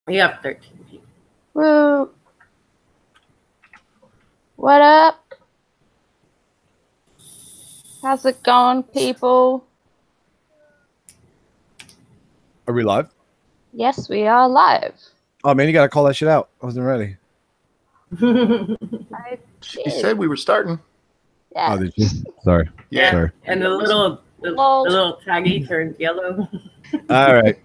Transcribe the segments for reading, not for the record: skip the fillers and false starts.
We have 13 people. Woo. What up? How's it going, people? Are we live? Yes, we are live. Oh man, you gotta call that shit out. I wasn't ready. She said we were starting. Yeah. Oh, did you? Sorry. Yeah. Sorry. And the little taggy turned yellow. All right.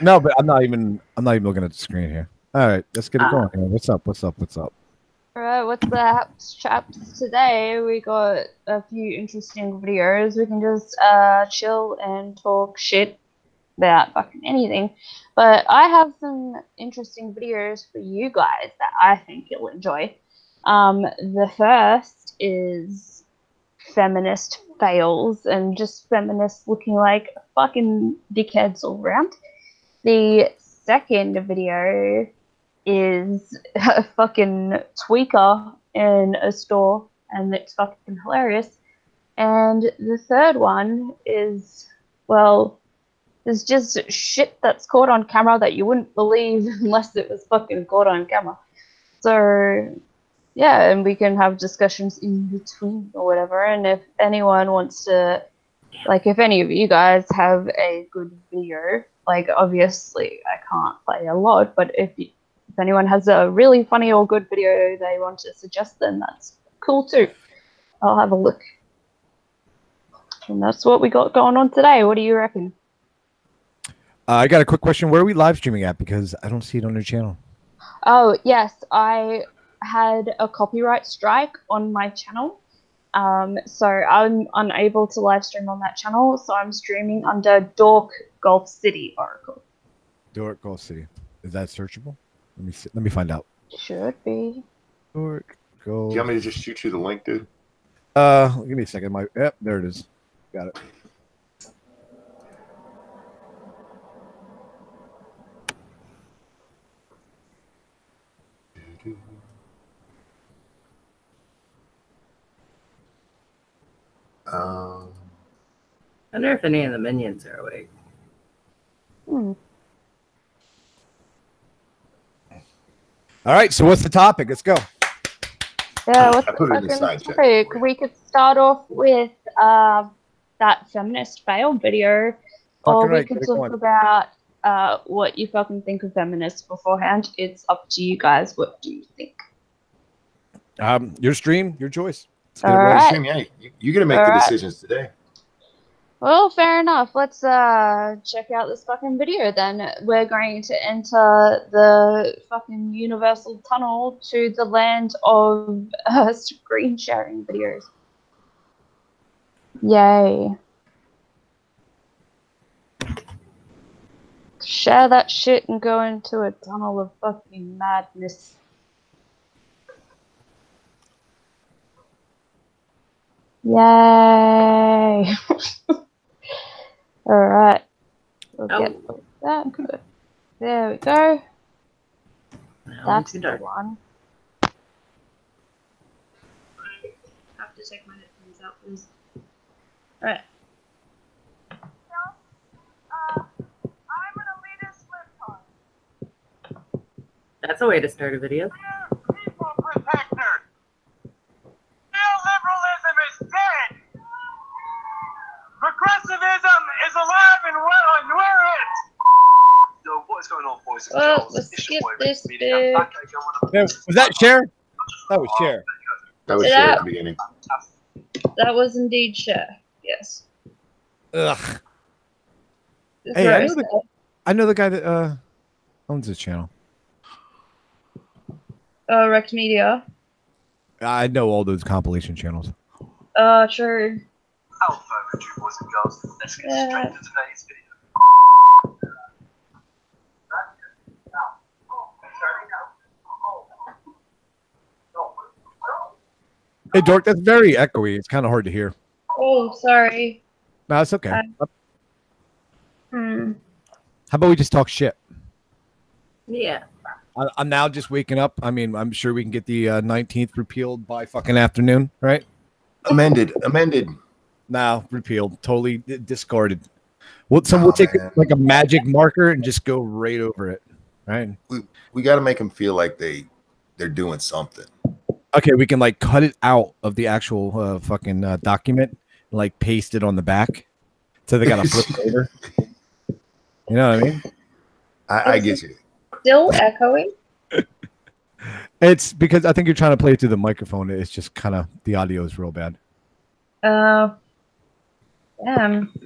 No, but I'm not even looking at the screen here. All right, let's get it going. What's up? Alright, what's the haps, chaps? Today we got a few interesting videos. We can just chill and talk shit about fucking anything. But I have some interesting videos for you guys that I think you'll enjoy. The first is feminist fails and just feminists looking like fucking dickheads all around. The second video is a fucking tweaker in a store, and it's fucking hilarious. And the third one is, well, there's just shit that's caught on camera that you wouldn't believe unless it was fucking caught on camera. So, yeah, and we can have discussions in between or whatever. And if anyone wants to, like, if any of you guys have a good video, like, obviously I can't play a lot, but if anyone has a really funny or good video they want to suggest, then that's cool too. I'll have a look. And that's what we got going on today. What do you reckon? I got a quick question. Where are we live streaming at? Because I don't see it on your channel. Oh, yes. I had a copyright strike on my channel. So I'm unable to live stream on that channel. So I'm streaming under Dork Golf City Oracle. Dork Golf City. Is that searchable? Let me find out. Should be. Dork Golf. Do you want me to just shoot you the link, dude? Give me a second. Yep, there it is. Got it. I wonder if any of the minions are awake. All right, so what's the topic? Let's go. Yeah, what's I the put it in the fucking side chat. topic? We could start off with that feminist fail video, or Fucking we right, could get it talk going. about what you fucking think of feminists beforehand. It's up to you guys. What do you think? Your stream, your choice. All right. Stream, yeah, you're gonna make the decisions today. Well, fair enough. Let's check out this fucking video then. We're going to enter the fucking universal tunnel to the land of screen sharing videos. Yay. Share that shit and go into a tunnel of fucking madness. Yay. Alright. We'll get that. Good. There we go. That's the one. I have to take my headphones out, please. Alright. That's a way to start a video. People protector. Neoliberalism is dead. Progressivism is alive and well, and we're it. Yo, what is going on, boys and girls? Let's It's skip your boy, this Rick Media. bit. Back again with Was that share? That was share. That was Did share I- at the beginning. That was indeed share. Yes. Ugh. It's Hey, roast. I know the guy that owns this channel. Rex Media. I know all those compilation channels. True. Without further ado, boys and girls, let's get straight to today's video. Hey, Dork, that's very echoey. It's kind of hard to hear. Oh, sorry. No, it's okay. Hmm. How about we just talk shit? Yeah. I'm now just waking up. I mean, I'm sure we can get the 19th repealed by fucking afternoon, right? Amended. Now repealed, totally discarded. We'll take man. like a magic marker and just go right over it. right? We got to make them feel like they're doing something. Okay, we can like cut it out of the actual fucking document, and, like paste it on the back, so they gotta flip it over. You know what I mean? I get you. Still echoing? It's because I think you're trying to play it through the microphone. It's just kind of the audio is real bad. Damn,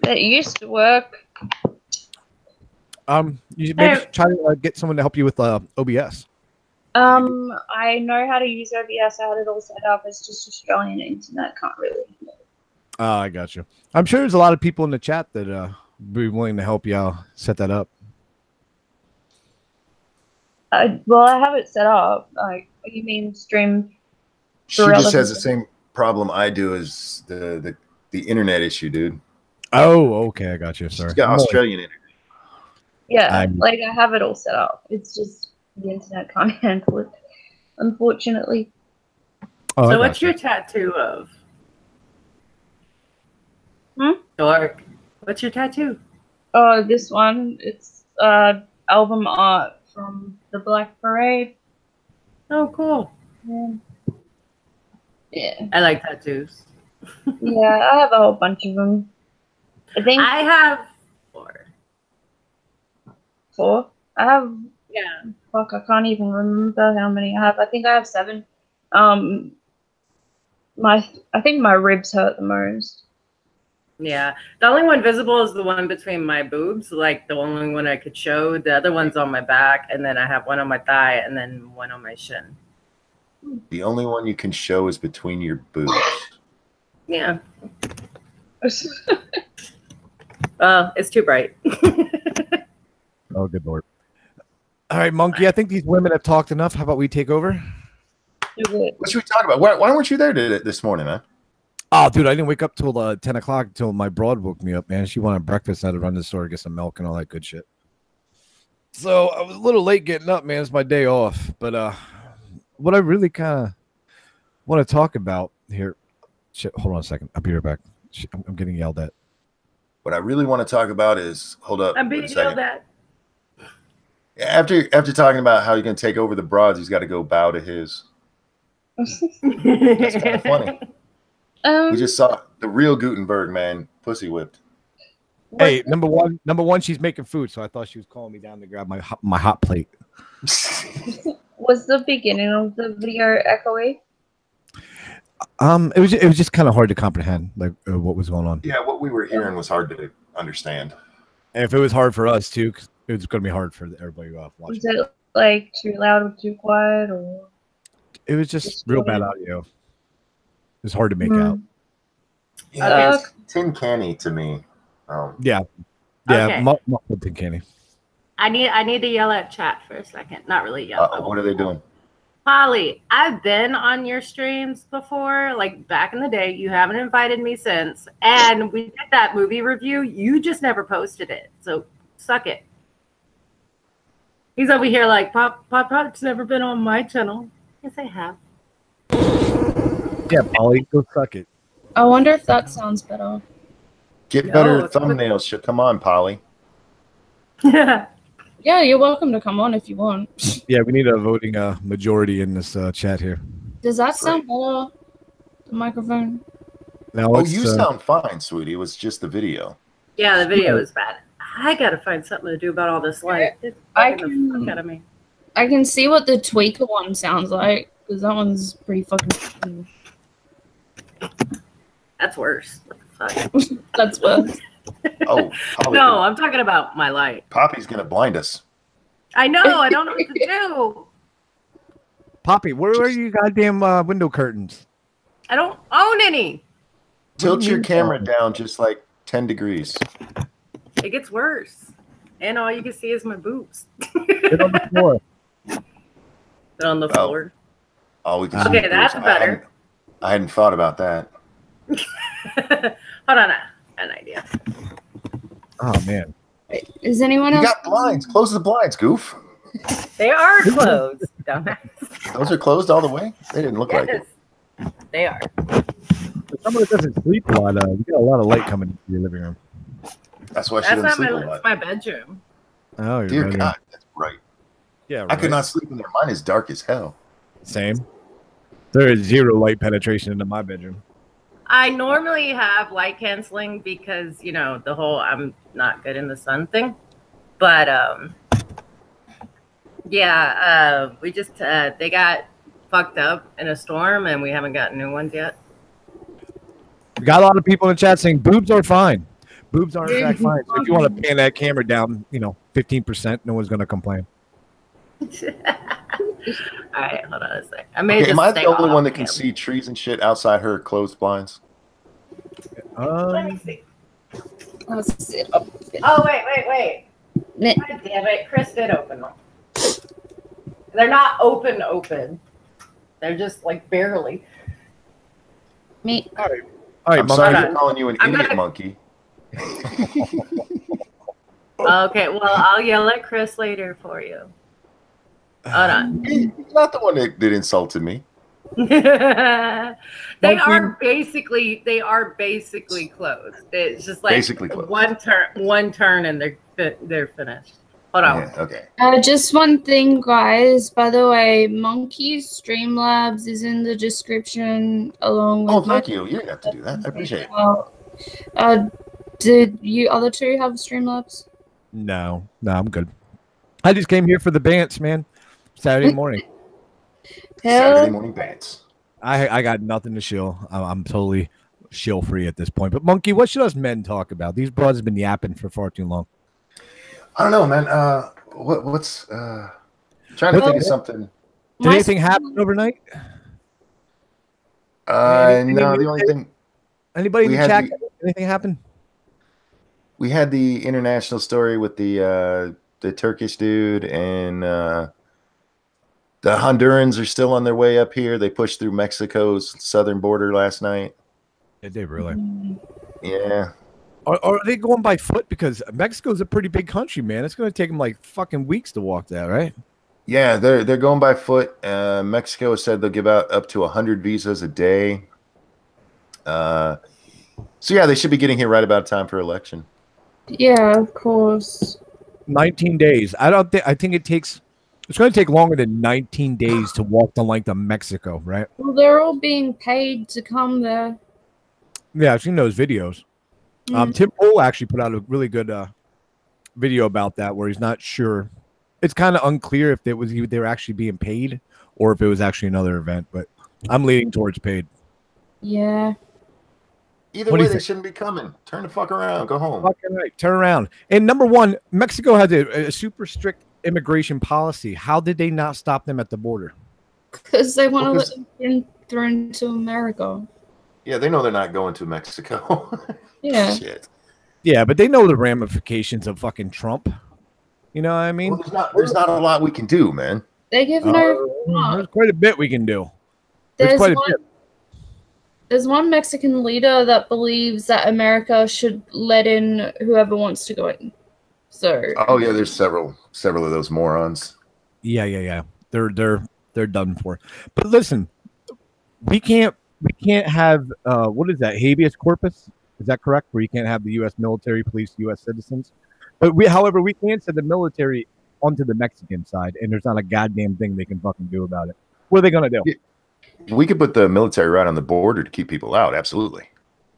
it used to work. You should maybe try to get someone to help you with OBS. I know how to use OBS. I had it all set up. It's just Australian internet can't really. I got you. I'm sure there's a lot of people in the chat that be willing to help you out set that up. Well, I have it set up. Like, what do you mean stream? She just has the same problem I do as the internet issue, dude. Oh, okay, I got you. Sorry. She's got Australian internet. Yeah, like I have it all set up. It's just the internet can't handle it, unfortunately. Oh, So what's your tattoo of? Dork. What's your tattoo? Oh, this one. It's album art from the Black Parade. Oh, cool. Yeah. I like tattoos. Yeah, I have a whole bunch of them. I think I have 4. 4. I have. Yeah. Fuck, I can't even remember how many I have. I think I have 7. I think my ribs hurt the most. Yeah. The only one visible is the one between my boobs, like the only one I could show. The other one's on my back, and then I have one on my thigh, and then one on my shin. The only one you can show is between your boobs. Yeah. It's too bright. Oh, good lord. All right, Monkey, I think these women have talked enough. How about we take over? What should we talk about? Why weren't you there this morning, man? Oh, dude, I didn't wake up till 10 o'clock until my broad woke me up, man. She wanted breakfast. I had to run to the store, get some milk and all that good shit. So I was a little late getting up, man. It's my day off. But what I really kind of want to talk about here. Shit, hold on a second. I'll be right back. Shit, I'm getting yelled at. What I really want to talk about is, hold up. I'm being yelled at. After talking about how you're going to take over the broads, he's got to go bow to his. That's kind of funny. We just saw the real Gutenberg, man, pussy whipped. Hey, number one, she's making food, so I thought she was calling me down to grab my hot plate. Was the beginning of the video echoey? It was just kind of hard to comprehend, like what was going on. Yeah, what we were hearing was hard to understand. And if it was hard for us too, 'cause it was going to be hard for everybody watching. Was it like too loud or too quiet, or? It was just real bad audio. It was hard to make out. Yeah, it's tin canny to me. Yeah, Okay. muffled tin canny. I need to yell at chat for a second. Not really yell. What are they doing? Polly, I've been on your streams before, like back in the day. You haven't invited me since. And we did that movie review. You just never posted it. So suck it. He's over here like, Pop's never been on my channel. Yes, I have. Yeah, Polly, go suck it. I wonder if that sounds better. Get better thumbnails. Come on, Polly. Yeah. Yeah, you're welcome to come on if you want. Yeah, we need a voting majority in this chat here. Does that sound better? The microphone? Now, you sound fine, sweetie. It was just the video. Yeah, the video is bad. I gotta find something to do about all this light. It's fucking the fuck out of me. I can see what the tweaker one sounds like, because that one's pretty fucking. That's worse. What the fuck? That's worse. Oh, Polly, No, I'm talking about my light. Poppy's gonna blind us. I know. I don't know what to do. Poppy, where are you goddamn window curtains? I don't own any. Tilt your camera down just like 10 degrees. It gets worse. And all you can see is my boobs. Get on the floor. They're on the floor. All we can Okay, see that's better. I hadn't thought about that. Hold on. An idea. Oh, man. Is anyone You else? got blinds. Close the blinds, goof. They are closed, dumbass. Those are closed all the way? They didn't look like it. Yes, they are. For someone that doesn't sleep a lot, you get a lot of light coming into your living room. That's why she That's doesn't not sleep a lot. my bedroom. Oh, Dear right. God, that's right. Yeah, I could not sleep in there. Mine is dark as hell. Same. There is zero light penetration into my bedroom. I normally have light canceling because, you know, the whole I'm not good in the sun thing. But yeah, we just they got fucked up in a storm and we haven't gotten new ones yet. We got a lot of people in the chat saying boobs are fine. Boobs are in fact fine. So if you want to pan that camera down, 15%, no one's going to complain. All right, hold on a sec. Am I the only one that can see trees and shit outside her closed blinds? Let me see. Let's sit up. Oh, wait. God damn it. Chris did open them. They're not open. They're just like barely. Me. All right, I'm sorry for calling you an idiot monkey. Okay, well, I'll yell at Chris later for you. Hold on. He's not the one that insulted me. They are basically closed. It's just like Basically closed. one turn and they're finished. Hold on. Yeah, okay. Just one thing, guys. By the way, Monkey's Streamlabs is in the description along with. Oh, thank you. You didn't have to do that. I appreciate it. Well, did you other two have Streamlabs? No, I'm good. I just came here for the Bants, man. Saturday morning. Saturday morning Bants. I got nothing to shill. I'm totally shill free at this point. But Monkey, what should us men talk about? These broads have been yapping for far too long. I don't know, man. What's trying to think of something. Did anything happen overnight? No, the only thing. Anybody in the chat? Anything happen? We had the international story with the Turkish dude, and the Hondurans are still on their way up here. They pushed through Mexico's southern border last night. Did they really? Yeah. Are they going by foot? Because Mexico's a pretty big country, man. It's going to take them like fucking weeks to walk that, right? Yeah, they're going by foot. Mexico has said they'll give out up to 100 visas a day. So yeah, they should be getting here right about time for election. Yeah, of course. 19 days. I think it's going to take longer than 19 days to walk the length of Mexico, right? Well, they're all being paid to come there. Yeah, I've seen those videos. Tim Pool actually put out a really good video about that, where he's not sure. It's kind of unclear if they were actually being paid or if it was actually another event. But I'm leaning towards paid. Yeah. Either way, they shouldn't be coming. Turn the fuck around. Go home. Fucking right. Turn around. And number one, Mexico has a super strict immigration policy. How did they not stop them at the border? Because they want to let them through into America. Yeah, they know they're not going to Mexico. Yeah. Shit. Yeah, but they know the ramifications of fucking Trump. You know what I mean? Well, there's not a lot we can do, man. They give no. There's quite a bit we can do. There's one Mexican leader that believes that America should let in whoever wants to go in. So. Oh yeah, there's several of those morons. Yeah. They're done for. But listen, we can't have what is that, habeas corpus? Is that correct? Where you can't have the U.S. military police U.S. citizens, but however, we can send the military onto the Mexican side, and there's not a goddamn thing they can fucking do about it. What are they gonna do? We could put the military right on the border to keep people out. Absolutely,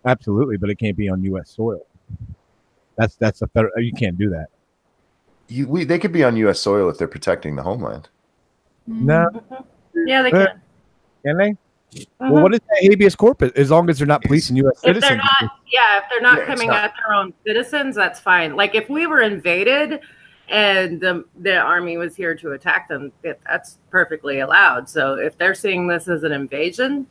but it can't be on U.S. soil. That's a federal. You can't do that. They could be on U.S. soil if they're protecting the homeland. No. Yeah, they can. Can they? Well, what is that habeas corpus? As long as they're not policing U.S. citizens. If they're not coming at their own citizens, that's fine. Like if we were invaded and the army was here to attack them, that's perfectly allowed. So if they're seeing this as an invasion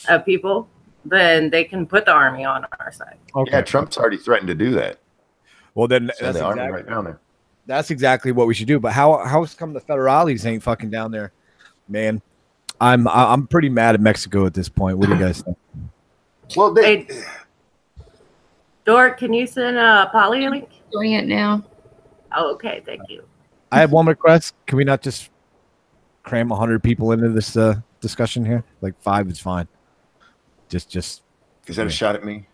of people, then they can put the army on our side. Okay. Yeah, Trump's already threatened to do that. Well, then that's the army right down there. That's exactly what we should do. But how come the federales ain't fucking down there, man? I'm pretty mad at Mexico at this point. What do you guys think? Well, Dork, can you send Polly a link? Doing it now. Oh, okay. Thank you. I have one request. Can we not just cram 100 people into this discussion here? Like 5 is fine. Just. Is that a shot at me?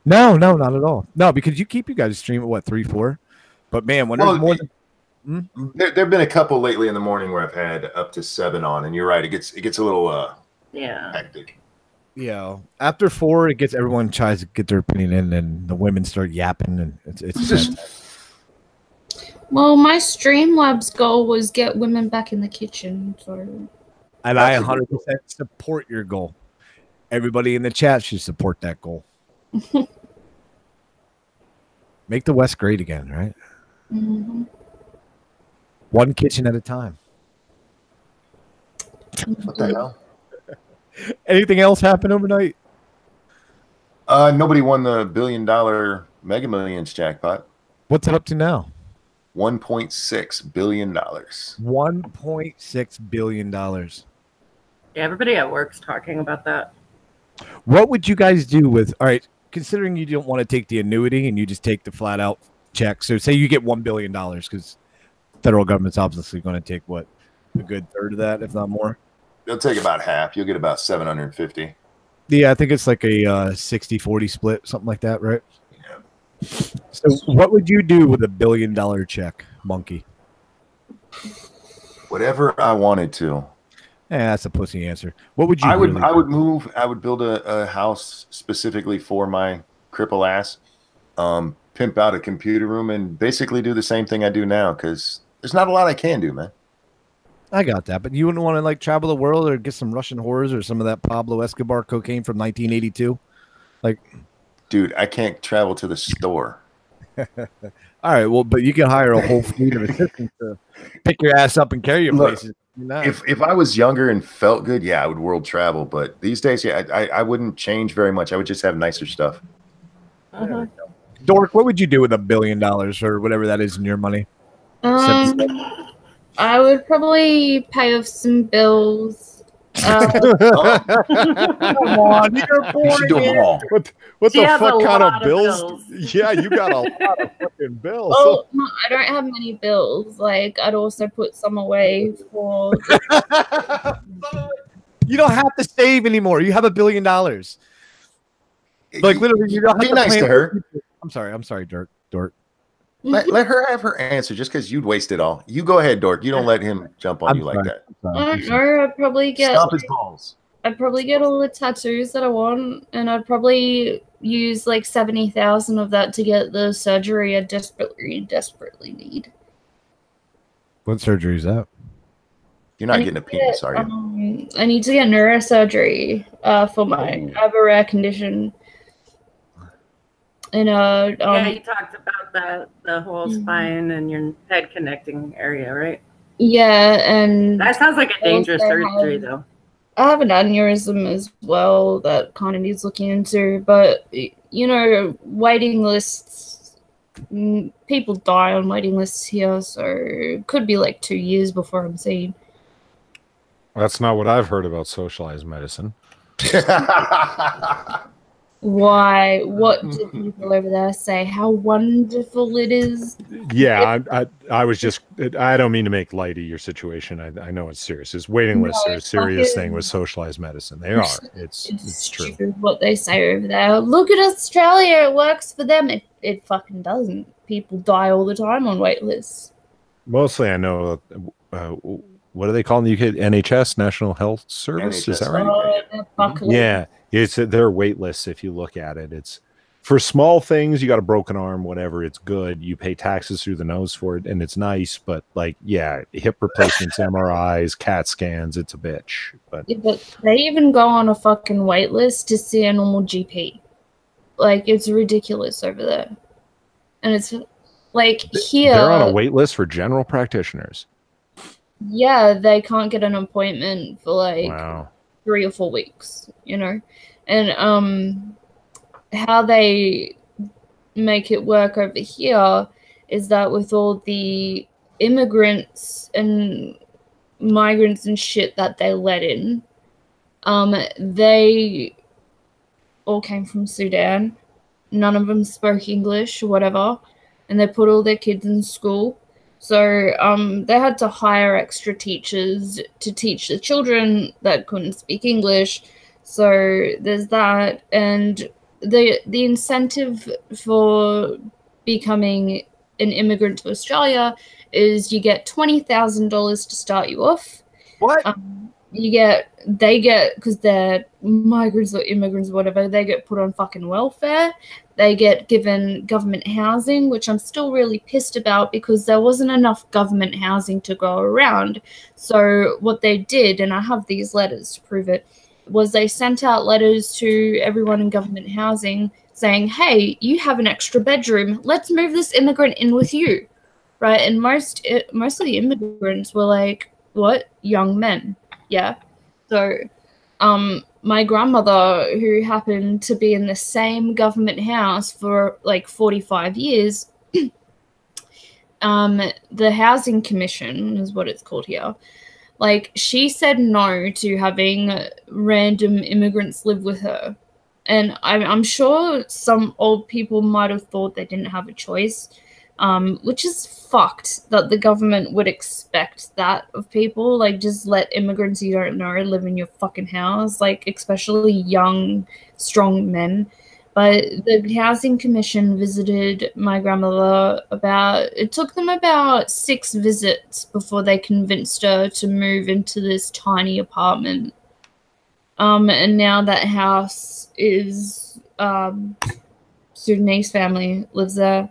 No, not at all. No, because you keep you guys stream at what 3-4. But man, when there's There've been a couple lately in the morning where I've had up to 7 on, and you're right. It gets a little hectic. Yeah, after 4, it gets everyone tries to get their opinion in, and the women start yapping, and it's just. Well, my Streamlabs goal was get women back in the kitchen. So. And I 100% support your goal. Everybody in the chat should support that goal. Make the West great again, right? Mm-hmm. One kitchen at a time. What the hell? Anything else happen overnight? Nobody won the $1 billion Mega Millions jackpot. What's it up to now? $1.6 billion. $1.6 billion. Yeah, everybody at work's talking about that. What would you guys do with, all right, considering you don't want to take the annuity and you just take the flat out check. So say you get $1 billion because federal government's obviously going to take what, a good third of that, if not more. They'll take about half. You'll get about 750. Yeah, I think it's like a 60-40 split, something like that, right? Yeah. So what would you do with $1 billion check, Monkey? Whatever I wanted to. That's a pussy answer. What would you? I would move. I would build a house specifically for my cripple ass. Pimp out a computer room and basically do the same thing I do now because there's not a lot I can do, man. I got that, but you wouldn't want to like travel the world or get some Russian whores or some of that Pablo Escobar cocaine from 1982, like. Dude, I can't travel to the store. All right, well, but you can hire a whole fleet of assistants to pick your ass up and carry you places. If I was younger and felt good, yeah, I would world travel. But these days, yeah, I wouldn't change very much. I would just have nicer stuff. Dork, what would you do with $1 billion or whatever that is in your money? I would probably pay off some bills. Come on, you're born. What the fuck kind of bills? Yeah, you got a lot of fucking bills. Oh, no, I don't have many bills. Like, I'd also put some away for. You don't have to save anymore. You have $1 billion. Like literally, you don't have be nice to her. I'm sorry, Dork. Let her have her answer just because you'd waste it all. You go ahead, Dork. You don't let him jump on you like that. I don't know. I'd probably get stomp his balls. I'd probably get all the tattoos that I want, and I'd probably use like 70,000 of that to get the surgery I desperately need. What surgery is that? You're not getting a penis, are you? I need to get neurosurgery for I have a rare condition. And yeah, you talked about the whole spine and your head connecting area, right? Yeah, and that sounds like a dangerous surgery, though. I have an aneurysm as well that kind of needs looking into, but you know, waiting lists. People die on waiting lists here, so it could be like 2 years before I'm seen. That's not what I've heard about socialized medicine. Why? What did people over there say? How wonderful it is? Yeah, I was just. I don't mean to make light of your situation. I know it's serious. It's waiting lists are a serious thing with socialized medicine. They are. It's true. What they say over there. Look at Australia. It works for them. It fucking doesn't. People die all the time on wait lists. Mostly, I know. What do they call in the UK? NHS, National Health Service. NHS. Is that right? Yeah. It's their wait lists. If you look at it, it's for small things. You got a broken arm, whatever. It's good. You pay taxes through the nose for it, and it's nice. But like, yeah, hip replacements, MRIs, CAT scans. It's a bitch. But they even go on a fucking wait list to see a normal GP. Like, it's ridiculous over there, and it's like here they're on a wait list for general practitioners. Yeah, they can't get an appointment for like. Wow. 3 or 4 weeks, you know, and how they make it work over here is that with all the immigrants and migrants and shit that they let in, they all came from Sudan. None of them spoke English or whatever, and they put all their kids in school. So they had to hire extra teachers to teach the children that couldn't speak English. So there's that. And the incentive for becoming an immigrant to Australia is you get $20,000 to start you off. What? They get, because they're migrants or immigrants or whatever, they get put on fucking welfare. They get given government housing, which I'm still really pissed about because there wasn't enough government housing to go around. So what they did, and I have these letters to prove it, was they sent out letters to everyone in government housing saying, hey, you have an extra bedroom. Let's move this immigrant in with you, right? And most of the immigrants were like, what? Young men. Yeah. So my grandmother, who happened to be in the same government house for like 45 years, the Housing Commission is what it's called here. Like, she said no to having random immigrants live with her. And I'm sure some old people might have thought they didn't have a choice, which is fucked that the government would expect that of people. Like, just let immigrants you don't know live in your fucking house, like, especially young, strong men. But the Housing Commission visited my grandmother it took them about 6 visits before they convinced her to move into this tiny apartment. And now that house is, Sudanese family lives there.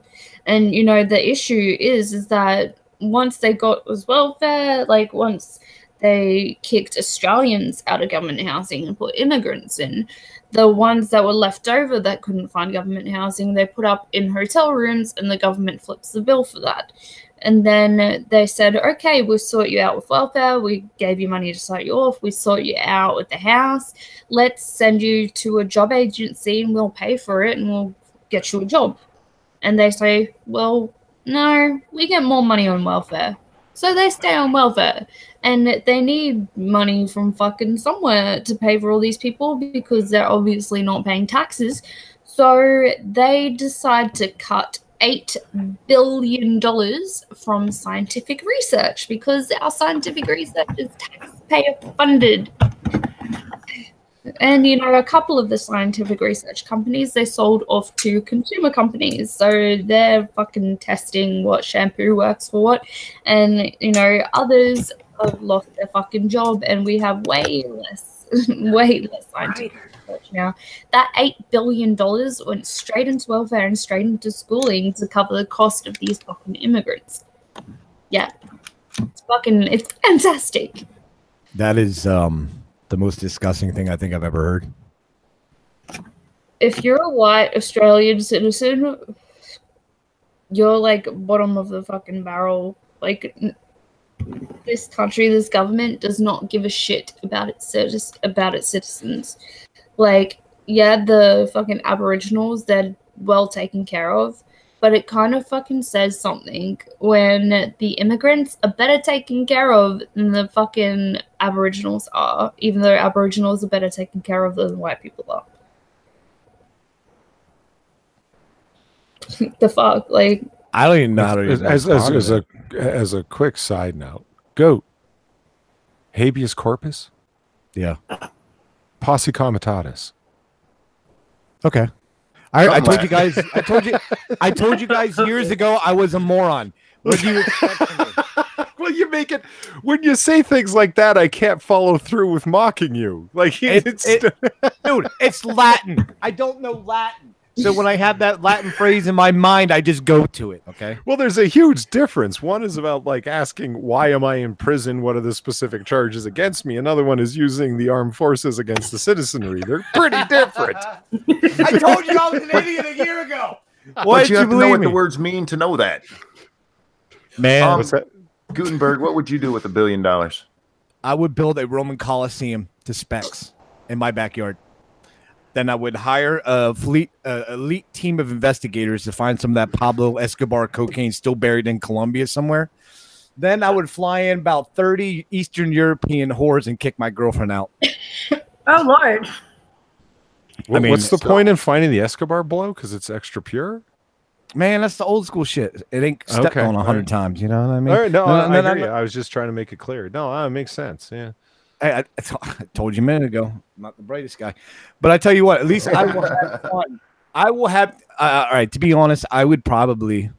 And, you know, the issue is that once they got was welfare, like once they kicked Australians out of government housing and put immigrants in, the ones that were left over that couldn't find government housing, they put up in hotel rooms and the government flips the bill for that. And then they said, okay, we'll sort you out with welfare. We gave you money to start you off. We sort you out with the house. Let's send you to a job agency and we'll pay for it and we'll get you a job. And they say, well, no, we get more money on welfare. So they stay on welfare. And they need money from fucking somewhere to pay for all these people because they're obviously not paying taxes. So they decide to cut $8 billion from scientific research because our scientific research is taxpayer funded. And, you know, a couple of the scientific research companies, they sold off to consumer companies. So they're fucking testing what shampoo works for what. And, you know, others have lost their fucking job and we have way less scientific research now. That $8 billion went straight into welfare and straight into schooling to cover the cost of these fucking immigrants. Yeah. It's fantastic. That is the most disgusting thing I think I've ever heard. If you're a white Australian citizen, you're like bottom of the fucking barrel. Like, this country, this government does not give a shit about its citizens. Like, yeah, the fucking Aboriginals, they're well taken care of, but it kind of fucking says something when the immigrants are better taken care of than the fucking Aboriginals are, even though Aboriginals are better taken care of than white people are. The fuck, like, I don't even know how to as a quick side note, goat habeas corpus, yeah, posse comitatus. Okay. I told you guys. I told you guys years ago I was a moron. What do you expect from me? Well, you make it when you say things like that. I can't follow through with mocking you. Like dude, it's Latin. I don't know Latin, so when I have that Latin phrase in my mind, I just go to it. Okay. Well, there's a huge difference. One is about like asking, "Why am I in prison? What are the specific charges against me?" Another one is using the armed forces against the citizenry. They're pretty different. I told you I was an idiot a year ago. Why did you have to know what the words mean to know that? Man, what's that? Gutenberg, what would you do with $1 billion? I would build a Roman Colosseum to specs in my backyard. Then I would hire a elite team of investigators to find some of that Pablo Escobar cocaine still buried in Colombia somewhere. Then I would fly in about 30 Eastern European whores and kick my girlfriend out. Oh, Lord. What's the point in finding the Escobar blow? Because it's extra pure? Man, that's the old school shit. It ain't stepped on 100 times. You know what I mean? All right, no, I hear you. I was just trying to make it clear. No, it makes sense. Yeah. I told you a minute ago, I'm not the brightest guy, but I tell you what, at least I will have fun. I will have. All right, to be honest, I would probably.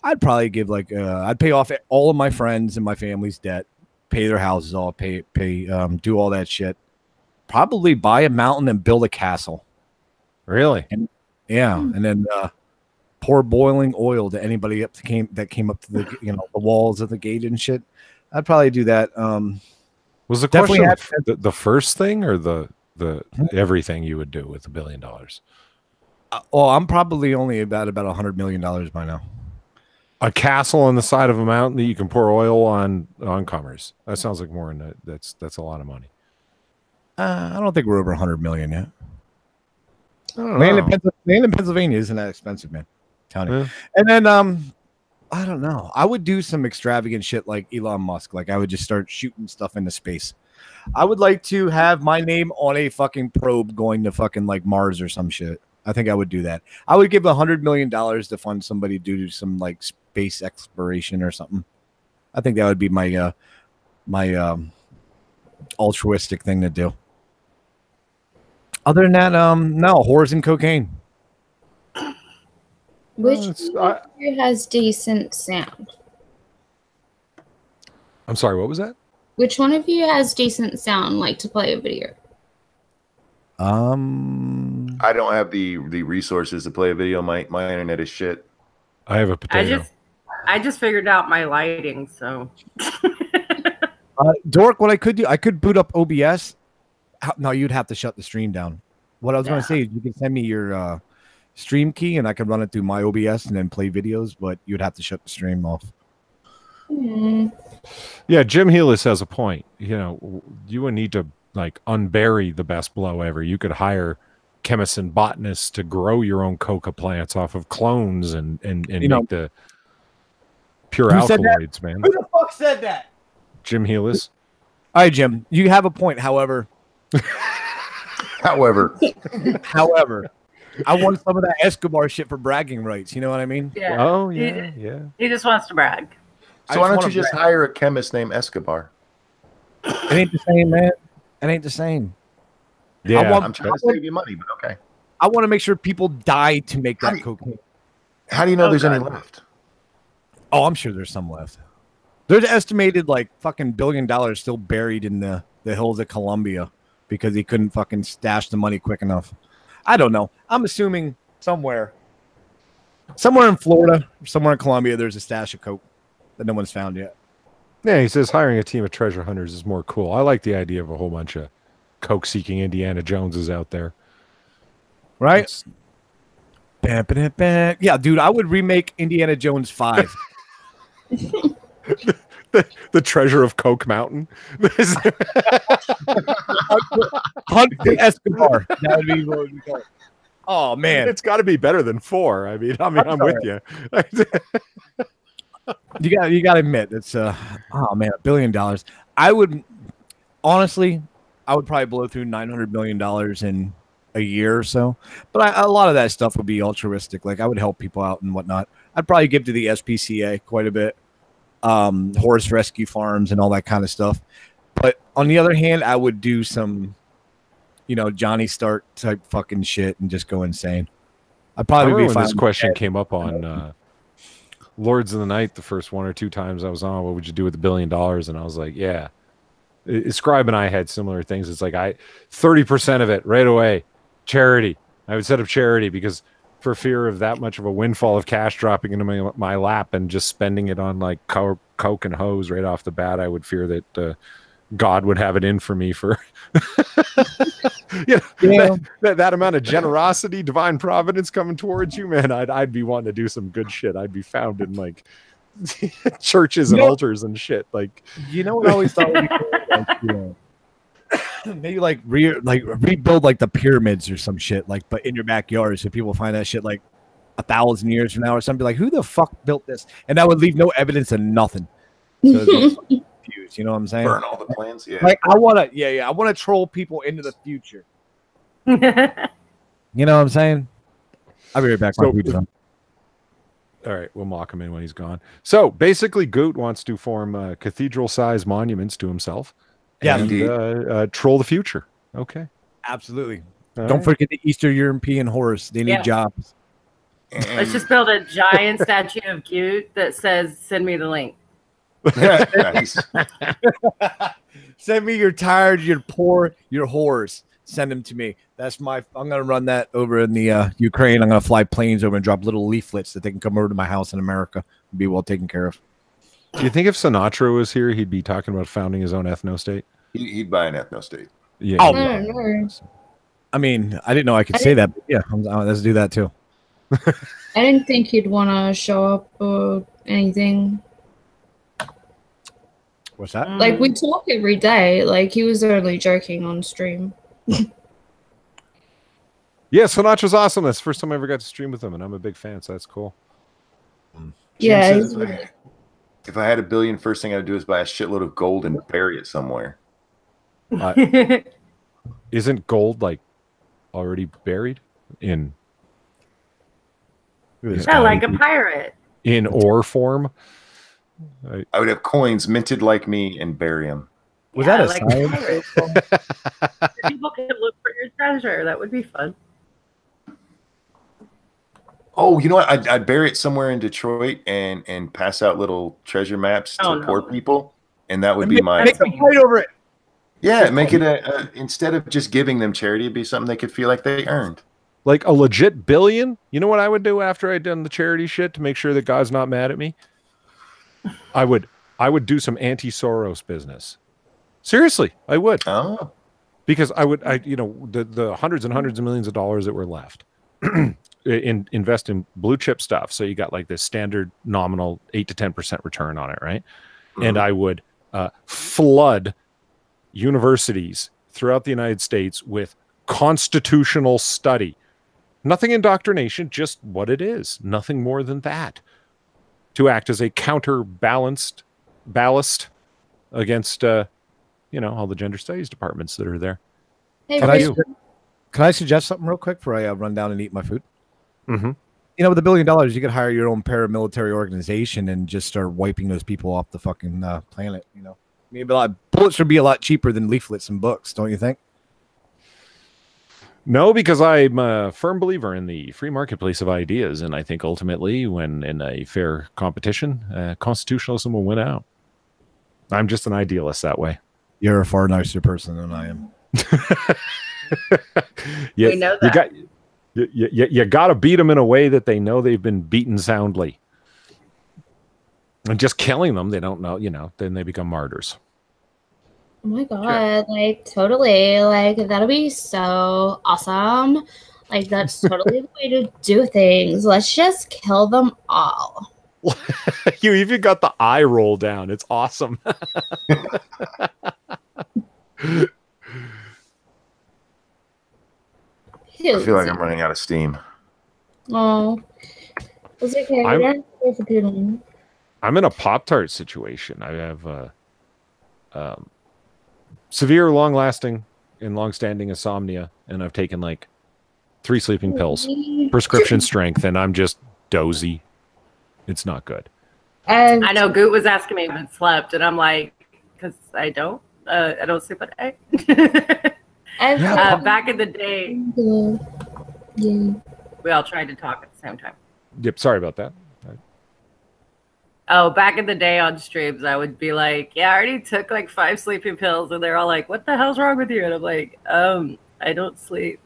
I'd probably give like I'd pay off all of my friends and my family's debt, pay their houses all, do all that shit. Probably buy a mountain and build a castle. Really? And and then pour boiling oil to anybody that came up to the the walls of the gate and shit. I'd probably do that. Was the question the first thing or the everything you would do with $1 billion? Well, I'm probably only about $100 million by now. A castle on the side of a mountain that you can pour oil on commerce. That sounds like more in that's a lot of money. I don't think we're over 100 million yet. Land in Pennsylvania isn't that expensive, man. Yeah. And then I don't know. I would do some extravagant shit like Elon Musk. Like I would just start shooting stuff into space. I would like to have my name on a fucking probe going to fucking like Mars or some shit. I think I would do that. I would give $100 million to fund somebody to do some like space exploration or something. I think that would be my altruistic thing to do. Other than that, no, whores and cocaine. Which has decent sound? I'm sorry, what was that? Which one of you has decent sound, like to play a video? I don't have the resources to play a video. My internet is shit. I have a potato. I just figured out my lighting, so. Dork, what I could do, I could boot up OBS. No, you'd have to shut the stream down. What I was going to say is you can send me your stream key and I can run it through my OBS and then play videos, but you'd have to shut the stream off. Yeah, Jim Healis has a point. You know, you would need to like unbury the best blow ever. You could hire chemists and botanists to grow your own coca plants off of clones and make the pure alkaloids, man. Who the fuck said that? Jim Healis. All right, Jim, you have a point. However, I want some of that Escobar shit for bragging rights. You know what I mean? Yeah. Oh, yeah. He just wants to brag. So why don't you just hire a chemist named Escobar? It ain't the same, man. It ain't the same. Yeah, I'm trying to save you money, but okay. I want to make sure people die to make that cocaine. How do you know there's any left? Oh, I'm sure there's some left. There's estimated like fucking $1 billion still buried in the hills of Colombia because he couldn't fucking stash the money quick enough. I don't know. I'm assuming somewhere in Florida, somewhere in Colombia, there's a stash of coke that no one's found yet. Yeah, he says hiring a team of treasure hunters is more cool. I like the idea of a whole bunch of coke-seeking Indiana Joneses out there. Right? Yeah, dude, I would remake Indiana Jones 5. the treasure of Coke Mountain. Hunt for Escobar. That would be what we call it. Oh man, it's got to be better than 4. I mean, I'm with you. You got to admit it's oh man, $1 billion. I would honestly, I would probably blow through $900 million in a year or so. But a lot of that stuff would be altruistic. Like I would help people out and whatnot. I'd probably give to the SPCA quite a bit. Horse rescue farms and all that kind of stuff. But on the other hand, I would do some, Johnny Stark type fucking shit and just go insane. I'd probably be fine. This question came up on Lords of the Night the first 1 or 2 times I was on. What would you do with $1 billion? And I was like, yeah. Scribe and I had similar things. It's like 30% of it right away, charity. I would set up charity because for fear of that much of a windfall of cash dropping into my lap and just spending it on like coke and hose right off the bat, I would fear that God would have it in for me for that amount of generosity, divine providence coming towards you, man. I'd be wanting to do some good shit. I'd be found in like churches and altars and shit. Like, what I always thought would be cool? Maybe like rebuild like the pyramids or some shit, like but in your backyard, so people find that shit like 1,000 years from now or something. Like, who the fuck built this? And that would leave no evidence of nothing. So confused, you know what I'm saying? Burn all the plans. Yeah. Like I want to troll people into the future. You know what I'm saying? I'll be right back. All right, we'll mock him in when he's gone. So basically, Goot wants to form cathedral-sized monuments to himself. Yeah, and troll the future. Okay, absolutely. Don't forget the Eastern European horse. They need jobs. Let's just build a giant statue of Cute that says, "Send me the link." Nice. Send me your tired, your poor, your whores. Send them to me. That's my. I'm gonna run that over in the Ukraine. I'm gonna fly planes over and drop little leaflets that they can come over to my house in America and be well taken care of. Do you think if Sinatra was here, he'd be talking about founding his own ethno-state? He'd buy an ethno-state. Yeah. Oh, I mean, I didn't know I could say that. But yeah, let's do that too. I didn't think he'd want to show up or anything. What's that? Like, we talk every day. Like, he was only joking on stream. Yeah, Sinatra's awesome. That's the first time I ever got to stream with him, and I'm a big fan, so that's cool. Yeah. Jim says if I had $1 billion, first thing I'd do is buy a shitload of gold and bury it somewhere. Isn't gold like already buried in? Yeah, like a pirate. In ore form. I would have coins minted like me and bury them. Was that a like sign? People could look for your treasure. That would be fun. Oh, you know what? I'd bury it somewhere in Detroit and pass out little treasure maps to poor people, and that would be my. Make them fight over it. Yeah, make it a instead of just giving them charity, it'd be something they could feel like they earned. Like a legit billion. You know what I would do after I'd done the charity shit to make sure that God's not mad at me? I would do some anti-Soros business. Seriously, I would. Oh. Because the hundreds and hundreds of millions of dollars that were left invest in blue chip stuff. So you got like this standard nominal 8 to 10% return on it, right? Mm-hmm. And I would flood universities throughout the United States with constitutional study. Nothing indoctrination, just what it is. Nothing more than that. To act as a counterballast against all the gender studies departments that are there. Hey, Can I suggest something real quick before I run down and eat my food? Mm-hmm. You know, with $1 billion, you could hire your own paramilitary organization and just start wiping those people off the fucking planet. You know, maybe bullets would be a lot cheaper than leaflets and books, don't you think? No, because I'm a firm believer in the free marketplace of ideas, and I think ultimately, when in a fair competition, constitutionalism will win out. I'm just an idealist that way. You're a far nicer person than I am. We know that. You got to beat them in a way that they know they've been beaten soundly. And just killing them, they don't know, then they become martyrs. Oh my god, like totally. Like that'll be so awesome. Like that's totally the way to do things. Let's just kill them all. You even got the eye roll down. It's awesome. I feel like I'm running out of steam. Oh, it's okay. I'm in a Pop-Tart situation. I have severe, long-lasting, and long-standing insomnia, and I've taken like 3 sleeping pills, prescription strength, and I'm just dozy. It's not good. I know Goot was asking me if I slept, and I'm like, because I don't sleep at night. Back in the day, we all tried to talk at the same time. Yep, sorry about that. Oh, back in the day on streams, I would be like, yeah, I already took like 5 sleeping pills. And they're all like, what the hell's wrong with you? And I'm like, I don't sleep.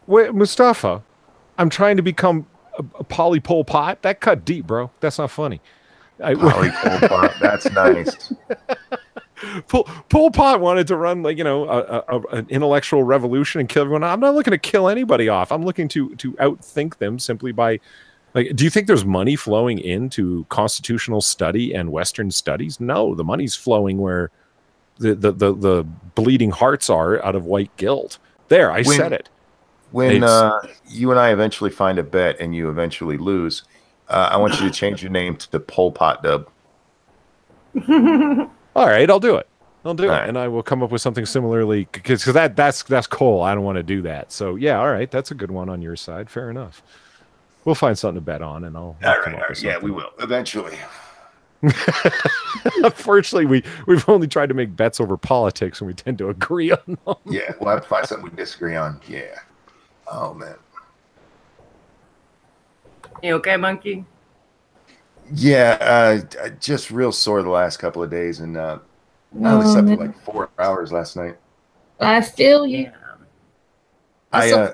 Wait, Mustafa, I'm trying to become a Polly Pol Pot. That cut deep, bro. That's not funny. Polly Pol Pot, that's nice. Pol Pot wanted to run like an intellectual revolution and kill everyone. I'm not looking to kill anybody off. I'm looking to outthink them simply by like. Do you think there's money flowing into constitutional study and Western studies? No, the money's flowing where the bleeding hearts are out of white guilt. There, I said it. When you and I eventually find a bet and you eventually lose, I want you to change your name to the Pol Pot Dub. All right, I'll do it. Right. And I will come up with something similarly because that's coal. I don't want to do that. So yeah, all right, that's a good one on your side. Fair enough. We'll find something to bet on, and I'll all right. Yeah, we will eventually. Unfortunately, we've only tried to make bets over politics, and we tend to agree on them. Yeah, we'll have to find something we disagree on. Yeah. Oh man. You okay, Monkey? Yeah, just real sore the last couple of days, and I only slept for like 4 hours last night. I feel you. Yeah.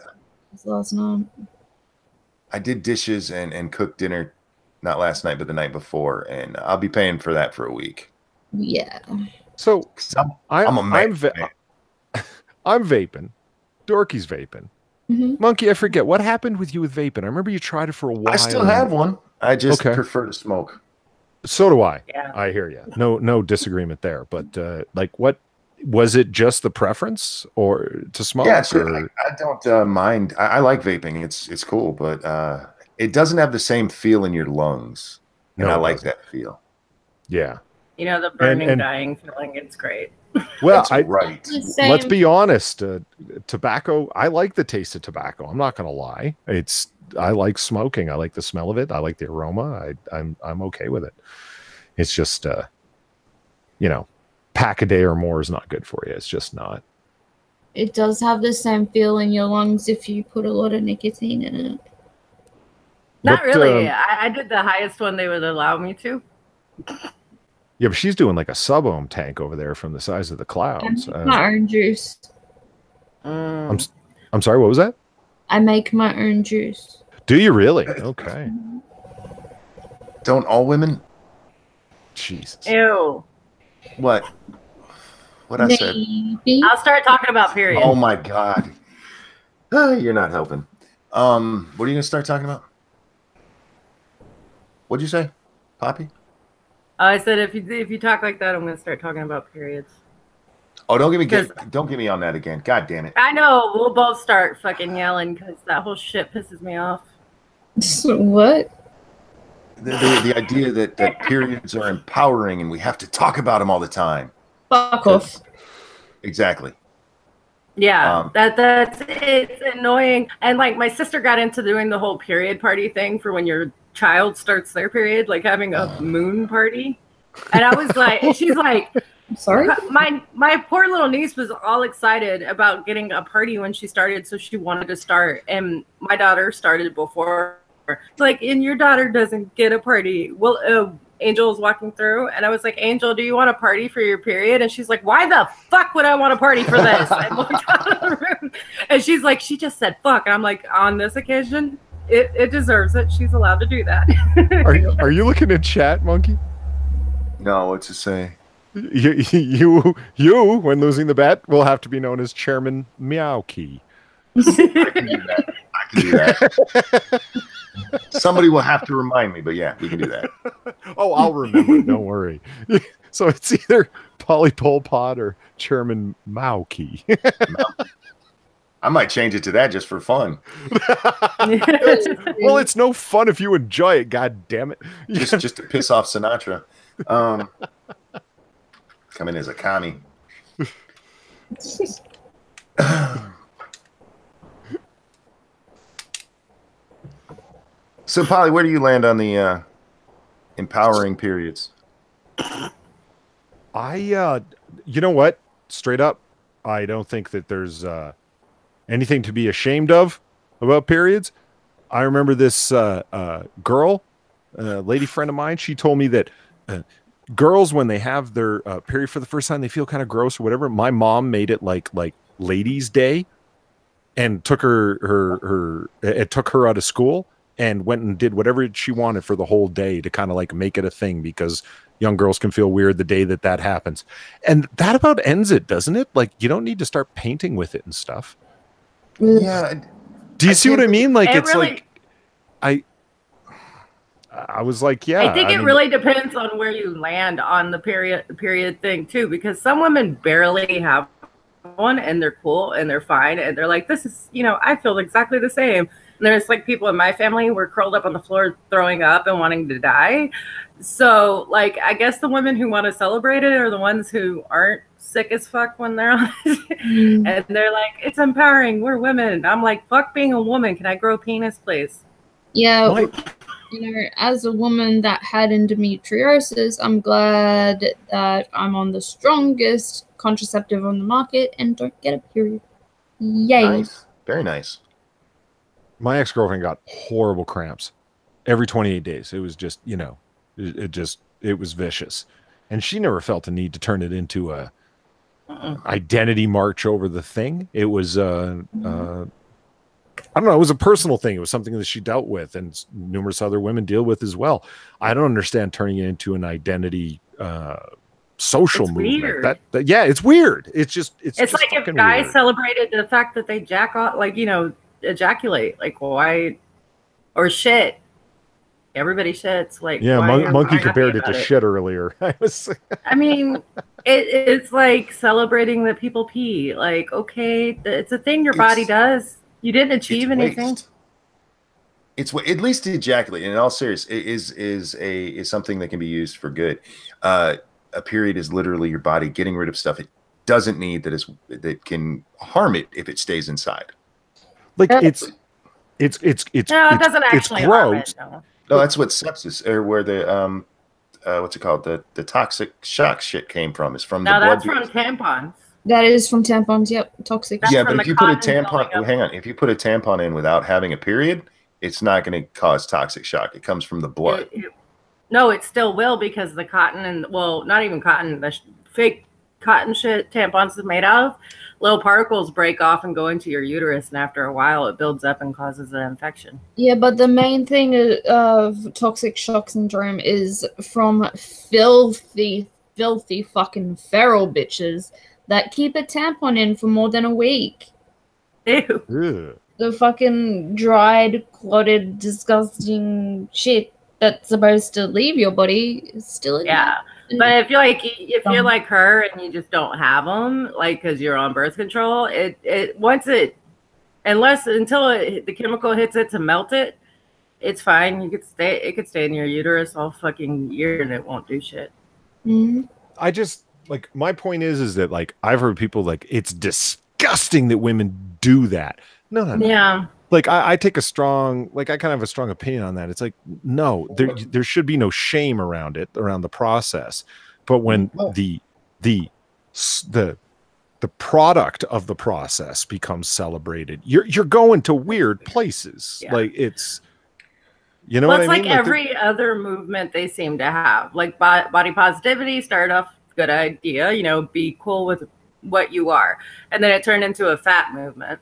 Last night. I did dishes and cooked dinner, not last night, but the night before, and I'll be paying for that for a week. Yeah. So 'Cause I'm a man. I'm vaping. Dorky's vaping. Mm-hmm. Monkey, I forget what happened with you with vaping. I remember you tried it for a while. I still have one. I just prefer to smoke. So do I. Yeah. I hear you. No disagreement there. But like, what was it? Just the preference, or to smoke? Yeah, sure. I don't mind. I like vaping. It's cool, but it doesn't have the same feel in your lungs, and I like that feel. Yeah. You know, the burning, dying feeling. It's great. Well, right. Let's be honest. Tobacco. I like the taste of tobacco. I'm not going to lie. I like smoking. I like the smell of it. I like the aroma. I'm okay with it. It's just, pack a day or more is not good for you. It's just not. It does have the same feel in your lungs if you put a lot of nicotine in it. Not really. I did the highest one they would allow me to. Yeah, but she's doing like a sub-ohm tank over there from the size of the clouds. I make my own juice. I'm sorry, what was that? I make my own juice. Do you really? Okay. Don't all women? Jesus. Ew. What I said? I'll start talking about periods. Oh my God. You're not helping. What are you going to start talking about? What'd you say, Poppy? I said if you talk like that, I'm going to start talking about periods. Oh, don't get me on that again. God damn it. I know. We'll both start fucking yelling because that whole shit pisses me off. What? The idea that periods are empowering and we have to talk about them all the time. Fuck off. Exactly. Yeah, it's annoying. And like my sister got into doing the whole period party thing for when your child starts their period, like having a moon party. And I was like, and she's like, I'm sorry. My poor little niece was all excited about getting a party when she started, so she wanted to start. And my daughter started before. It's like, and your daughter doesn't get a party. Well, Angel was walking through, and I was like, Angel, do you want a party for your period? And she's like, why the fuck would I want a party for this? I walked out of the room, and she's like, she just said fuck. And I'm like, on this occasion, it deserves it. She's allowed to do that. Are you looking at chat, Monkey? No, what's it say? You, when losing the bet, will have to be known as Chairman Meowkey. I can do that. Somebody will have to remind me, but yeah, we can do that. Oh, I'll remember. Don't worry. So it's either Polly Pol Pot or Chairman Meowkey. I might change it to that just for fun. Well, it's no fun if you enjoy it. God damn it! Just to piss off Sinatra. Come in as a commie. So, Polly, where do you land on the empowering periods? You know what? Straight up, I don't think that there's anything to be ashamed of about periods. I remember this girl, lady friend of mine. She told me that girls, when they have their period for the first time, they feel kind of gross or whatever. My mom made it like Ladies' Day, and took her out of school and went and did whatever she wanted for the whole day to kind of like make it a thing, because young girls can feel weird the day that happens. And that about ends it, doesn't it? Like, you don't need to start painting with it and stuff. Yeah. Do you see what I mean? Like, it's really, like, I was like, yeah. I think it really depends on where you land on the period thing too, because some women barely have one and they're cool and they're fine and they're like, this is, I feel exactly the same. And there's like people in my family who were curled up on the floor throwing up and wanting to die. So like, I guess the women who want to celebrate it are the ones who aren't sick as fuck when they're on it. And they're like, it's empowering, we're women. I'm like, fuck being a woman. Can I grow a penis, please? Yeah. you know, as a woman that had endometriosis, I'm glad that I'm on the strongest contraceptive on the market and don't get a period. Yay. Nice. Very nice. My ex-girlfriend got horrible cramps every 28 days. It was just, you know, it was vicious. And she never felt a need to turn it into a identity march over the thing. It was I don't know, it was a personal thing. It was something that she dealt with, and numerous other women deal with as well. I don't understand turning it into an identity social movement. That yeah, it's weird. It's just it's like if guys weird. celebrated the fact that they jack off, like, you know, ejaculate, like, why, or shit. Everybody shits. Like, yeah, Monkey compared it to shit earlier. I mean, it's like celebrating that people pee. Like, okay, it's a thing your body does. You didn't achieve anything. Waste. It's at least ejaculate. In all seriousness, is something that can be used for good. A period is literally your body getting rid of stuff it doesn't need that can harm it if it stays inside. Like it's no, it doesn't actually harm it. No, that's what sepsis, or where the what's it called? The toxic shock shit came from. Is from the blood. No, that's from tampons. That is from tampons. Yep, toxic. Yeah, but if you put a tampon, hang on. If you put a tampon in without having a period, it's not going to cause toxic shock. It comes from the blood. No, it still will, because the cotton and, well, not even cotton, the fake cotton shit tampons is made out of, little particles break off and go into your uterus, and after a while it builds up and causes an infection. Yeah, but the main thing of toxic shock syndrome is from filthy fucking feral bitches that keep a tampon in for more than a week. Ew. Ew. The fucking dried, clotted, disgusting shit that's supposed to leave your body is still in there. But if you're like her and you just don't have them, like, because you're on birth control, until the chemical hits it to melt it, it's fine. It could stay in your uterus all fucking year and it won't do shit. Mm-hmm. I just, like, my point is that, like, I've heard people like, it's disgusting that women do that. No. Yeah. Like, I take a strong, like, I kind of have a strong opinion on that. It's like, no, there should be no shame around it, around the process. But when the product of the process becomes celebrated, you're going to weird places. Yeah. Like, it's, you know, what I mean? It's like every other movement they seem to have. Like, body positivity started off good idea, you know, be cool with what you are, and then it turned into a fat movement.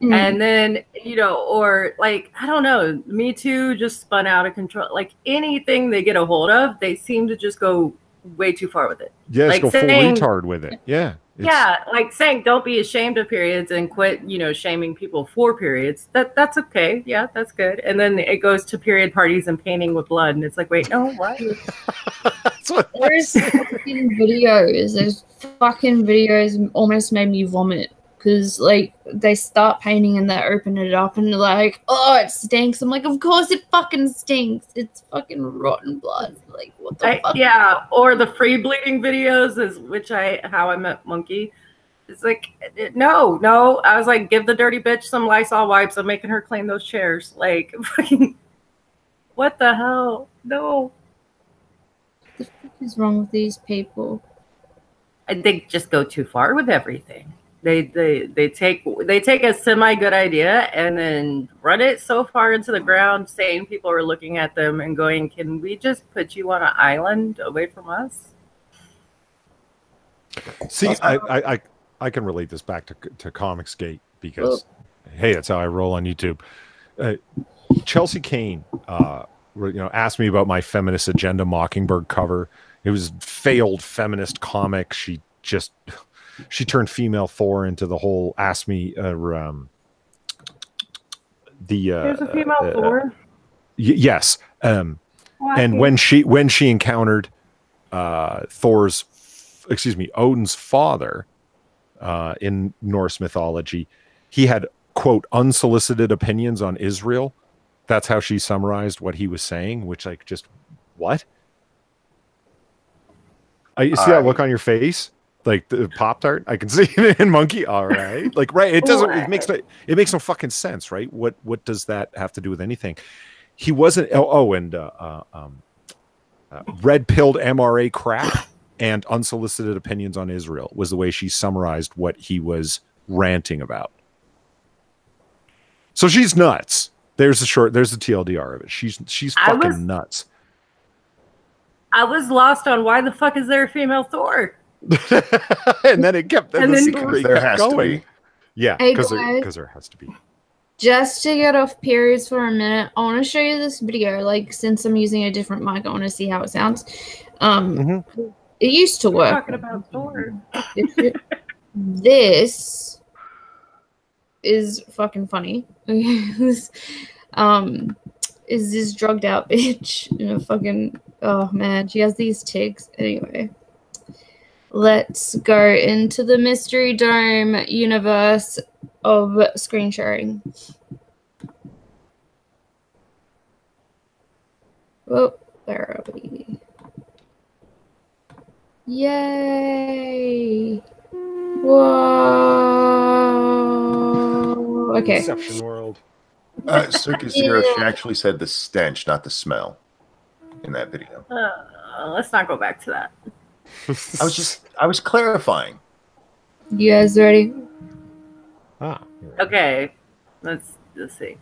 And then, you know, or like, I don't know, Me Too just spun out of control. Like, anything they get a hold of, they seem to just go way too far with it. Yeah, like go full retard with it. Yeah. Yeah, like saying don't be ashamed of periods and quit, you know, shaming people for periods. That's okay. Yeah, that's good. And then it goes to period parties and painting with blood, and it's like, wait, no, what? There's fucking videos. There's fucking videos almost made me vomit. Because, like, they start painting and they open it up and they're like, oh, it stinks. I'm like, of course it fucking stinks. It's fucking rotten blood. Like, what the fuck? Yeah, or the free bleeding videos, How I Met Monkey. It's like, no. I was like, give the dirty bitch some Lysol wipes. I'm making her clean those chairs. Like, fucking, what the hell? No. What the fuck is wrong with these people? They just go too far with everything. They take a semi good idea and then run it so far into the ground, saying people are looking at them and going, "Can we just put you on an island away from us?" See, I can relate this back to Comicsgate because, hey, that's how I roll on YouTube. Chelsea Kane, asked me about my feminist agenda Mockingbird cover. It was failed feminist comic. She turned female Thor into the whole ask me there's a female Thor. Yes. And when she encountered Odin's father in Norse mythology, he had, quote, unsolicited opinions on Israel. That's how she summarized what he was saying, which, like, just what? You see that look on your face? Like the Pop-Tart, I can see it in Monkey. All right, like, right. It doesn't. It makes no fucking sense, right? What does that have to do with anything? he wasn't. And red-pilled MRA crap and unsolicited opinions on Israel was the way she summarized what he was ranting about. So she's nuts. There's the TLDR of it. She's fucking nuts. I was lost on why the fuck is there a female Thor? And then it kept. And then there has to be. Yeah, Hey, because guys. there has to be. Just to get off periods for a minute, I want to show you this video. Like, since I'm using a different mic, I want to see how it sounds. It used to We're work. talking about Thor. This is fucking funny. Is this drugged out bitch in a fucking, oh man, she has these tics. Anyway, let's go into the Mystery Dome universe of screen sharing. Oh, where are we? Yay! Whoa! Okay. Inception World. Circus Zero, she actually said the stench, not the smell, in that video. Let's not go back to that. I was clarifying. You guys ready? Okay, let's see.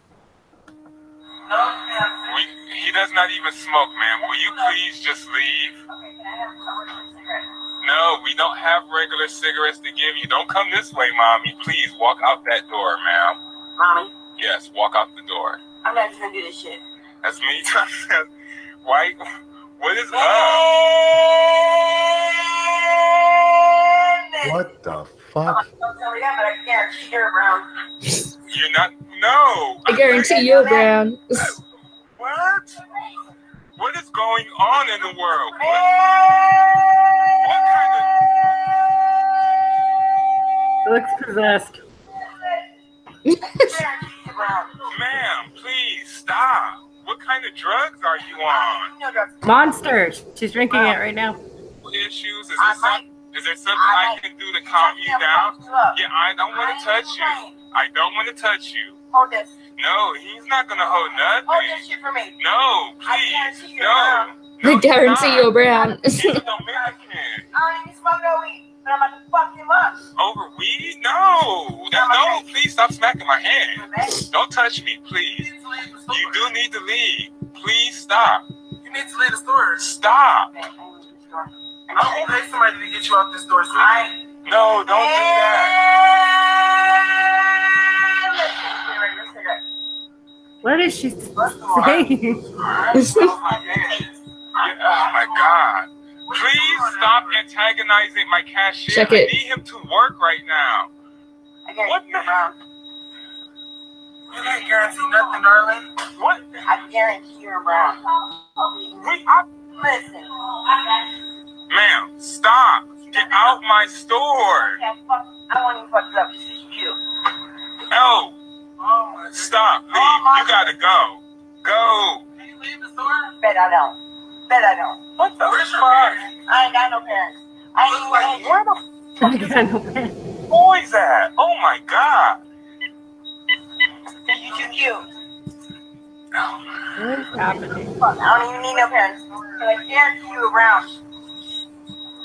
He does not even smoke, man. Will you please just leave? No, we don't have regular cigarettes to give you. Don't come this way, Mommy. Please walk out that door, ma'am. Mommy, Yes, walk out the door. I'm not just gonna do this shit. That's me. Why? What is up? What the fuck? Don't tell me that, but I guarantee you're brown. You're not. No. I guarantee you're brown. What? What is going on in the world? What kind It looks possessed. Ma'am, please stop. What kind of drugs are you on? Monster. She's drinking it right now. Issues? Is there something I can do to calm you down? Yeah, I don't want to touch you. I don't want to touch you. Hold this. No, he's not gonna hold Hold nothing. this shit for me. No, please, no. I guarantee you're brown. He's Dominican. I don't even smoke no weed, but I'm about to fuck him up. Over weed? No. No, please stop smacking my hand. Don't touch me, please. You do need to leave. Please stop. You need to leave the store. Stop. I will pay somebody to get you out this door. No, don't do that. What is she saying? Oh my God. Please stop antagonizing my cashier. Check I it. need him to work right now. What the hell? You ain't guarantee nothing, darling. What? I guarantee you're brown. Listen. Ma'am, stop. Get out my store. I won't even fuck you up. This is you. No. Stop. Leave. You gotta go. Go. Can you leave the store? Bet I don't. Bet I don't. What the Where's your fuck? parents? I ain't got no parents. I ain't even Where the boys at? Oh my God. You too cute. What is happening? Fuck, I don't even need no parents. So I guarantee you around.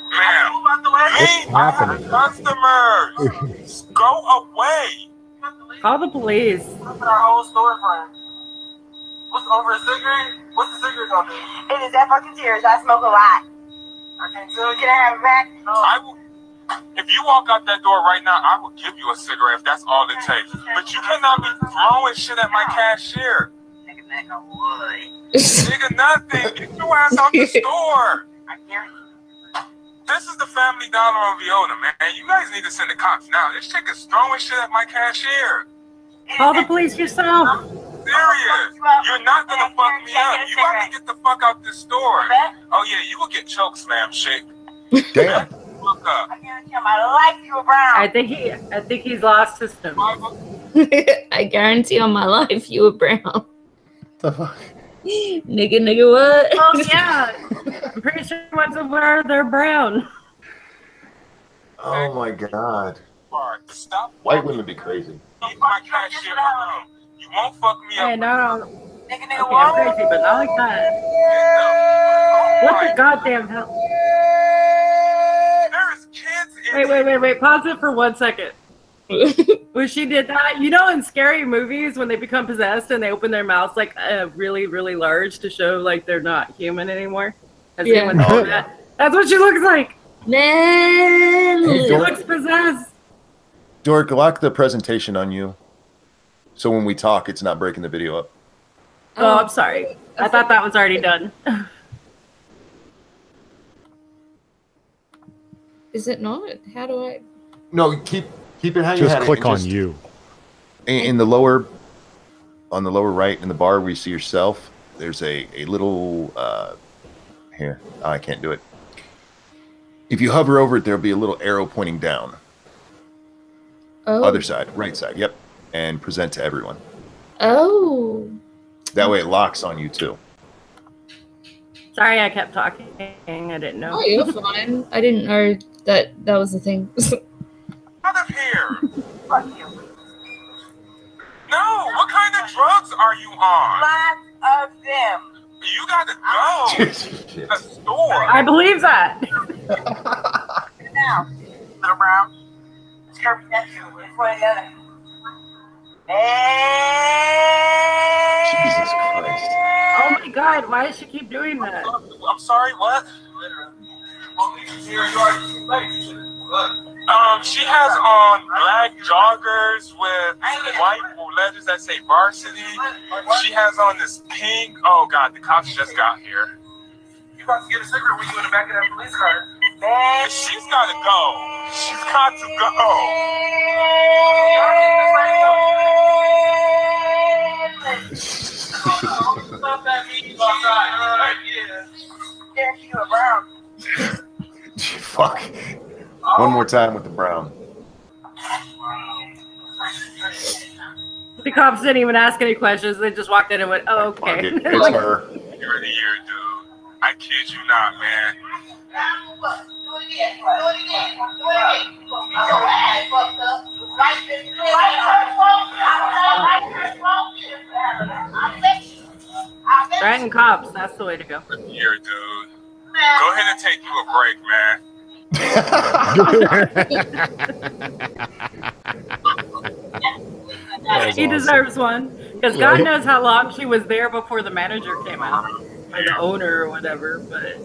Ma'am, leave our customers. Go away. Call the police. Look at our whole store front. What's over a cigarette? What's the cigarette gonna do? It is that fucking serious. I smoke a lot. I can't tell you. Can I have it back? No. I will. If you walk out that door right now, I will give you a cigarette if that's all it takes. But you cannot be throwing shit at my cashier. Nigga, I would. Nigga, nothing. Get your ass out the store. I guarantee. This is the Family Dollar on Viona, man. You guys need to send the cops now. This chick is throwing shit at my cashier. Call the police yourself. Serious. You're not gonna fuck me up. You got to get the fuck out this store. Oh yeah, you will get choke slam, chick. Damn. Look up. I guarantee my life you were brown. I think he's lost system. I guarantee on my life you were brown. The fuck? Nigga, what? Oh yeah. I'm pretty sure ones of where they're brown. Oh my God. Stop. White women be crazy. Leave my cashier alone. You won't fuck me Hey, up. no. Okay, I'm crazy, but not like that. What the goddamn hell? There's kids in Wait. Pause it for 1 second. When she did that, you know, in scary movies, when they become possessed and they open their mouths like really, really large to show like they're not human anymore. Has anyone seen that? That's what she looks like. Man, she looks possessed. Dork, lock the presentation on you, so when we talk, it's not breaking the video up. Oh, I'm sorry. I thought that was already done. Is it not? How do I? No, keep it how you Just had it. click on you. In the lower, on the lower right in the bar where you see yourself, there's a little here. Oh, I can't do it. If you hover over it, there'll be a little arrow pointing down. Oh. Other side, right side. Yep, and present to everyone. Oh. That way it locks on you too. Sorry, I kept talking. I didn't know. Oh, you're fine. I didn't know that was the thing. Out of here! No, what kind of drugs are you on? Lots of them. You gotta go to the store. I believe that. Now, little brown. It's Kirby nephew. It's one of the other. Jesus Christ. Oh my God, why does she keep doing that? I'm sorry, what? She has on black joggers with white letters that say varsity. She has on this pink. Oh God, the cops just got here. You about to get a cigarette when you in the back of that police car. And she's gotta go. She's got to go. Stop that meeting outside. There's you around. Fuck. One more time with the brown. The cops didn't even ask any questions. They just walked in and went, "Oh, okay." It's her. You're the year, dude. I kid you not, man. Threaten cops. That's the way to go. Here, dude. Go ahead and take you a break, man. He deserves one. Because God knows how long she was there before the manager came out. Or the owner or whatever. But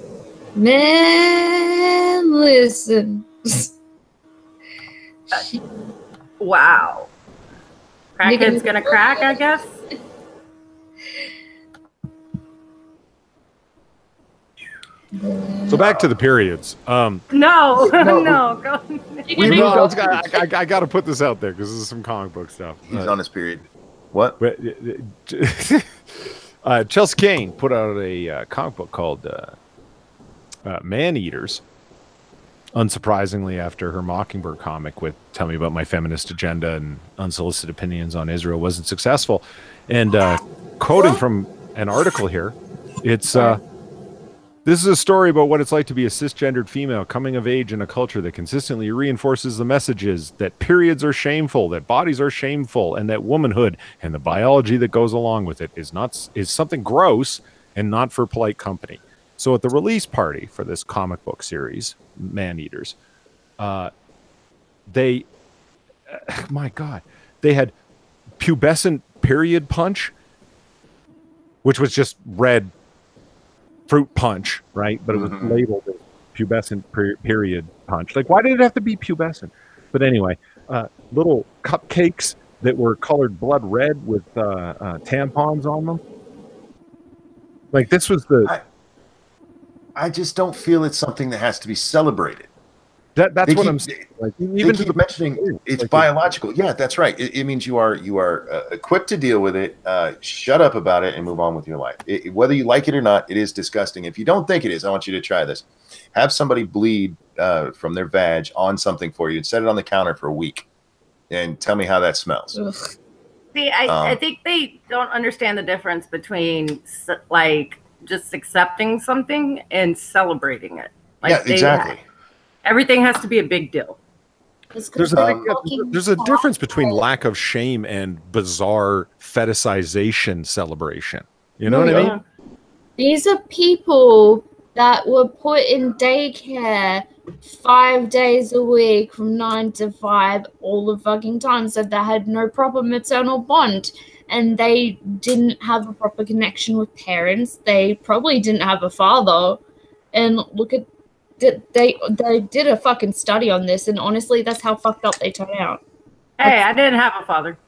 Man, listen. wow. Crackhead's gonna crack, I guess. So back to the periods. No. Go. I got to put this out there because this is some comic book stuff. He's on his period. What? Chelsea Kane put out a comic book called Man Eaters. Unsurprisingly, after her Mockingbird comic with "Tell Me About My Feminist Agenda" and unsolicited opinions on Israel wasn't successful, and quoting from an article here, it's. This is a story about what it's like to be a cisgendered female coming of age in a culture that consistently reinforces the messages that periods are shameful, that bodies are shameful, and that womanhood and the biology that goes along with it is something gross and not for polite company. So at the release party for this comic book series, Man Eaters, my God, they had pubescent period punch, which was just red fruit punch, right? But it was labeled as pubescent period punch. Like, why did it have to be pubescent? But anyway, little cupcakes that were colored blood red with tampons on them. Like, this was the... I just don't feel it's something that has to be celebrated. That's what I'm saying. Like, even they keep mentioning it's like biological. Yeah, that's right. It means you are equipped to deal with it. Shut up about it and move on with your life. Whether you like it or not, it is disgusting. If you don't think it is, I want you to try this. Have somebody bleed from their vag on something for you and set it on the counter for a week, and tell me how that smells. See, I think they don't understand the difference between like just accepting something and celebrating it. Like, yeah, exactly. Everything has to be a big deal. There's a difference between lack of shame and bizarre fetishization celebration. You know what I mean? These are people that were put in daycare 5 days a week from 9 to 5 all the fucking time, so they had no proper maternal bond, and they didn't have a proper connection with parents. They probably didn't have a father, and look at they did a fucking study on this, and honestly, that's how fucked up they turn out. Hey, I didn't have a father.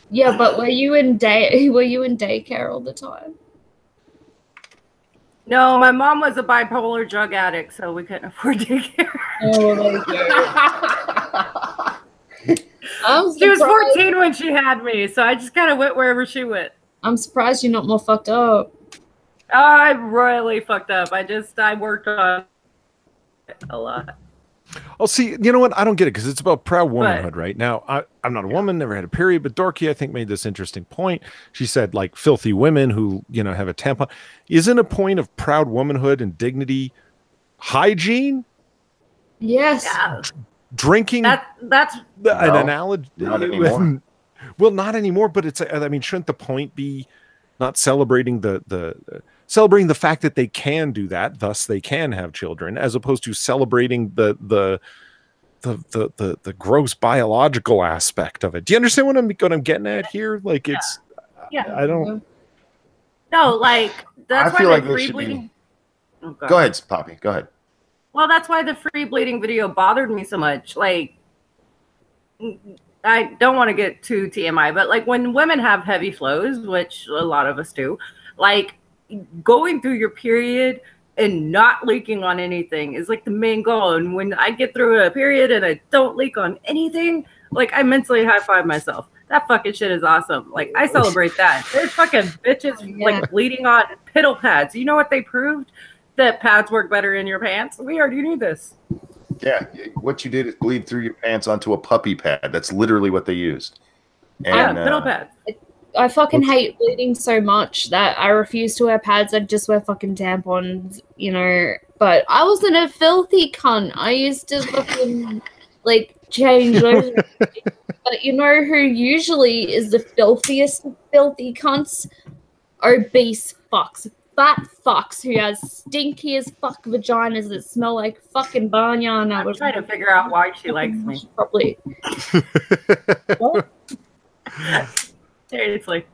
Yeah, but were you in daycare all the time? No, my mom was a bipolar drug addict, so we couldn't afford daycare. Oh my god. She was 14 when she had me, so I just kind of went wherever she went. I'm surprised you're not more fucked up. I royally fucked up. I worked on it a lot. Oh, see, you know what? I don't get it because it's about proud womanhood, right? Now, I'm not a woman, never had a period, but Dorky, I think, made this interesting point. She said, like, filthy women who, have a tampon. Isn't a point of proud womanhood and dignity hygiene? Yes. Yeah. Drinking. That's an analogy. Not anymore. Well, not anymore, but shouldn't the point be not celebrating celebrating the fact that they can do that, thus they can have children, as opposed to celebrating the gross biological aspect of it. Do you understand what I'm getting at here? Like I don't. No, like that's I feel why like the there free should bleeding. be. Oh, Go ahead, Poppy. Go ahead. Well, that's why the free bleeding video bothered me so much. Like, I don't want to get too TMI, but like when women have heavy flows, which a lot of us do, like going through your period and not leaking on anything is like the main goal. And when I get through a period and I don't leak on anything, like I mentally high five myself. That fucking shit is awesome. Like I celebrate that. There's fucking bitches like bleeding on piddle pads. You know what they proved? That pads work better in your pants. We already knew this. Yeah, what you did is bleed through your pants onto a puppy pad. That's literally what they used. And, piddle pads. I fucking hate bleeding so much that I refuse to wear pads. I just wear fucking tampons, But I wasn't a filthy cunt. I used to fucking, change over. But you know who usually is the filthiest of filthy cunts? Obese fucks. Fat fucks who has stinky as fuck vaginas that smell like fucking barnyard. I'm trying to figure out why she likes me. Probably. What? Seriously.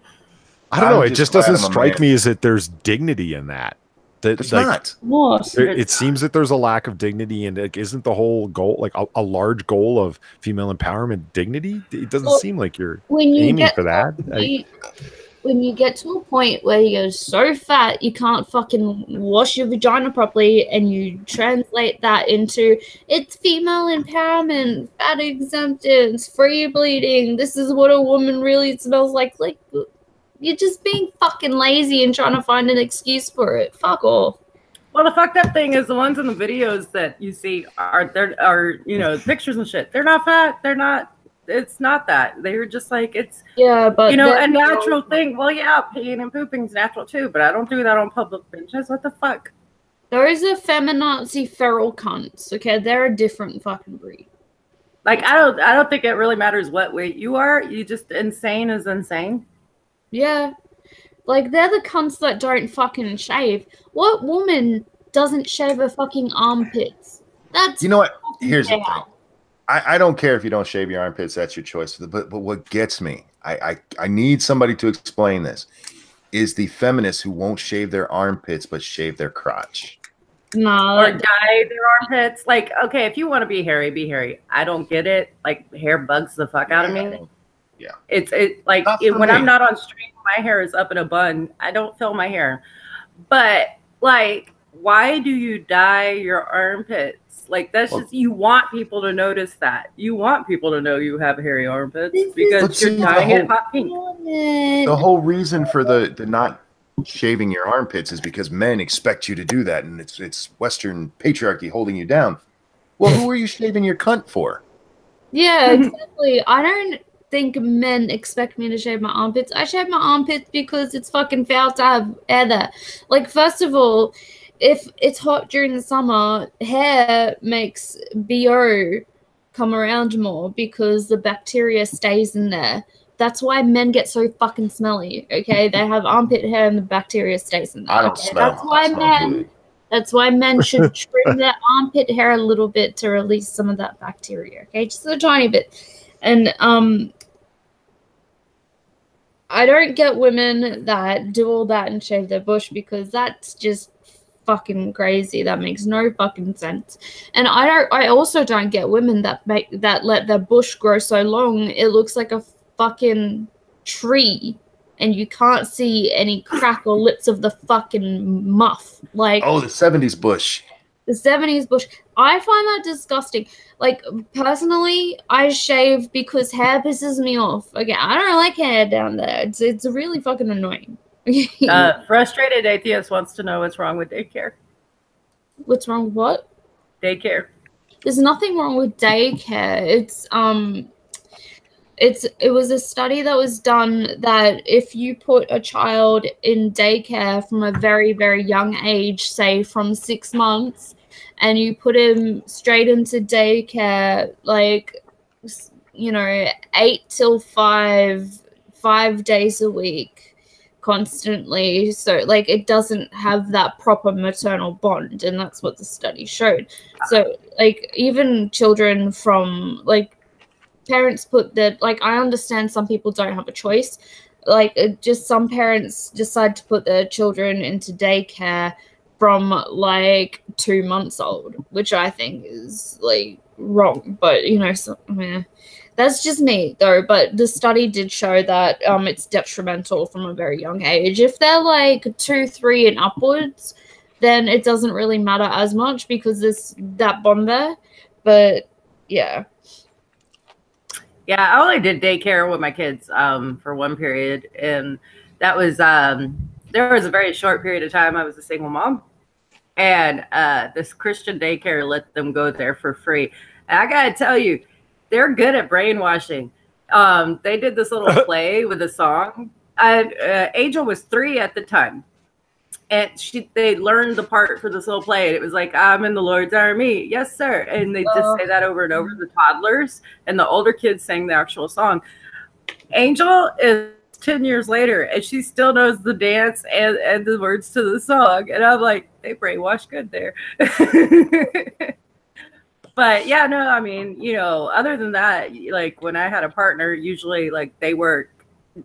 I don't know. It just doesn't strike me as that there's dignity in that. It's not. It seems that there's a lack of dignity, and isn't the whole goal, like a large goal of female empowerment, dignity? It doesn't seem like you're aiming for that. When you get to a point where you're so fat you can't fucking wash your vagina properly, and you translate that into it's female empowerment, fat exemptions, free bleeding, this is what a woman really smells like you're just being fucking lazy and trying to find an excuse for it. Fuck off. Well, the fucked up thing is the ones in the videos that you see are pictures and shit. They're not fat. They're not. It's not that. They're just like it's but a natural thing. Well, yeah, peeing and pooping is natural too, but I don't do that on public benches. What the fuck? Those are feminazi feral cunts. Okay, they're a different fucking breed. Like I don't think it really matters what weight you are. You just insane is insane. Yeah. Like they're the cunts that don't fucking shave. What woman doesn't shave her fucking armpits? That's what? Here's the thing. I don't care if you don't shave your armpits. That's your choice. But what gets me, I need somebody to explain this, is the feminists who won't shave their armpits but shave their crotch. No. Or dye their armpits. Like, okay, if you want to be hairy, be hairy. I don't get it. Like, hair bugs the fuck out of me. Yeah. When I'm not on stream, my hair is up in a bun. I don't feel my hair. But, like, why do you dye your armpits? Like, that's just, you want people to notice that. You want people to know you have hairy armpits because you're dyeing it hot pink. The whole reason for the not shaving your armpits is because men expect you to do that, and it's Western patriarchy holding you down. Well, who are you shaving your cunt for? Yeah, exactly. I don't think men expect me to shave my armpits. I shave my armpits because it's fucking foul to have hair there. Like, first of all, if it's hot during the summer, hair makes BO come around more because the bacteria stays in there. That's why men get so fucking smelly. Okay, they have armpit hair and the bacteria stays in there. I don't okay? smell. That's why I smell men. good. That's why men should trim their armpit hair a little bit to release some of that bacteria. Okay, just a tiny bit. And I don't get women that do all that and shave their bush because that's just fucking crazy. That makes no fucking sense. And I also don't get women that let their bush grow so long it looks like a fucking tree and you can't see any crack or lips of the fucking muff. Like, oh, the 70s bush. The 70s bush. I find that disgusting. Like, personally, I shave because hair pisses me off. Okay, I don't like hair down there. It's really fucking annoying. Frustrated atheist wants to know what's wrong with daycare. What's wrong with what? Daycare. There's nothing wrong with daycare. It was a study that was done that if you put a child in daycare from a very, very young age, say from 6 months, and you put him straight into daycare, like, 8 till 5 days a week constantly. So, like, it doesn't have that proper maternal bond, and that's what the study showed. So, like, even children from, like, parents put that, like, I understand some people don't have a choice. Like, just some parents decide to put their children into daycare from, like, 2 months old, which I think is, like, wrong. But, that's just me, though. But the study did show that it's detrimental from a very young age. If they're, like, 2, 3 and upwards, then it doesn't really matter as much because there's that bond there. But, yeah. Yeah, I only did daycare with my kids for one period, and that was there was a very short period of time I was a single mom, and this Christian daycare let them go there for free. And I gotta tell you, they're good at brainwashing. They did this little play with a song. Angel was 3 at the time, and they learned the part for this little play. And it was like, I'm in the Lord's army. Yes, sir. And they just say that over and over. The toddlers and the older kids sang the actual song. Angel is 10 years later, and she still knows the dance and the words to the song. And I'm like, they brainwashed good there. But yeah, no, I mean, other than that, like when I had a partner, usually like they work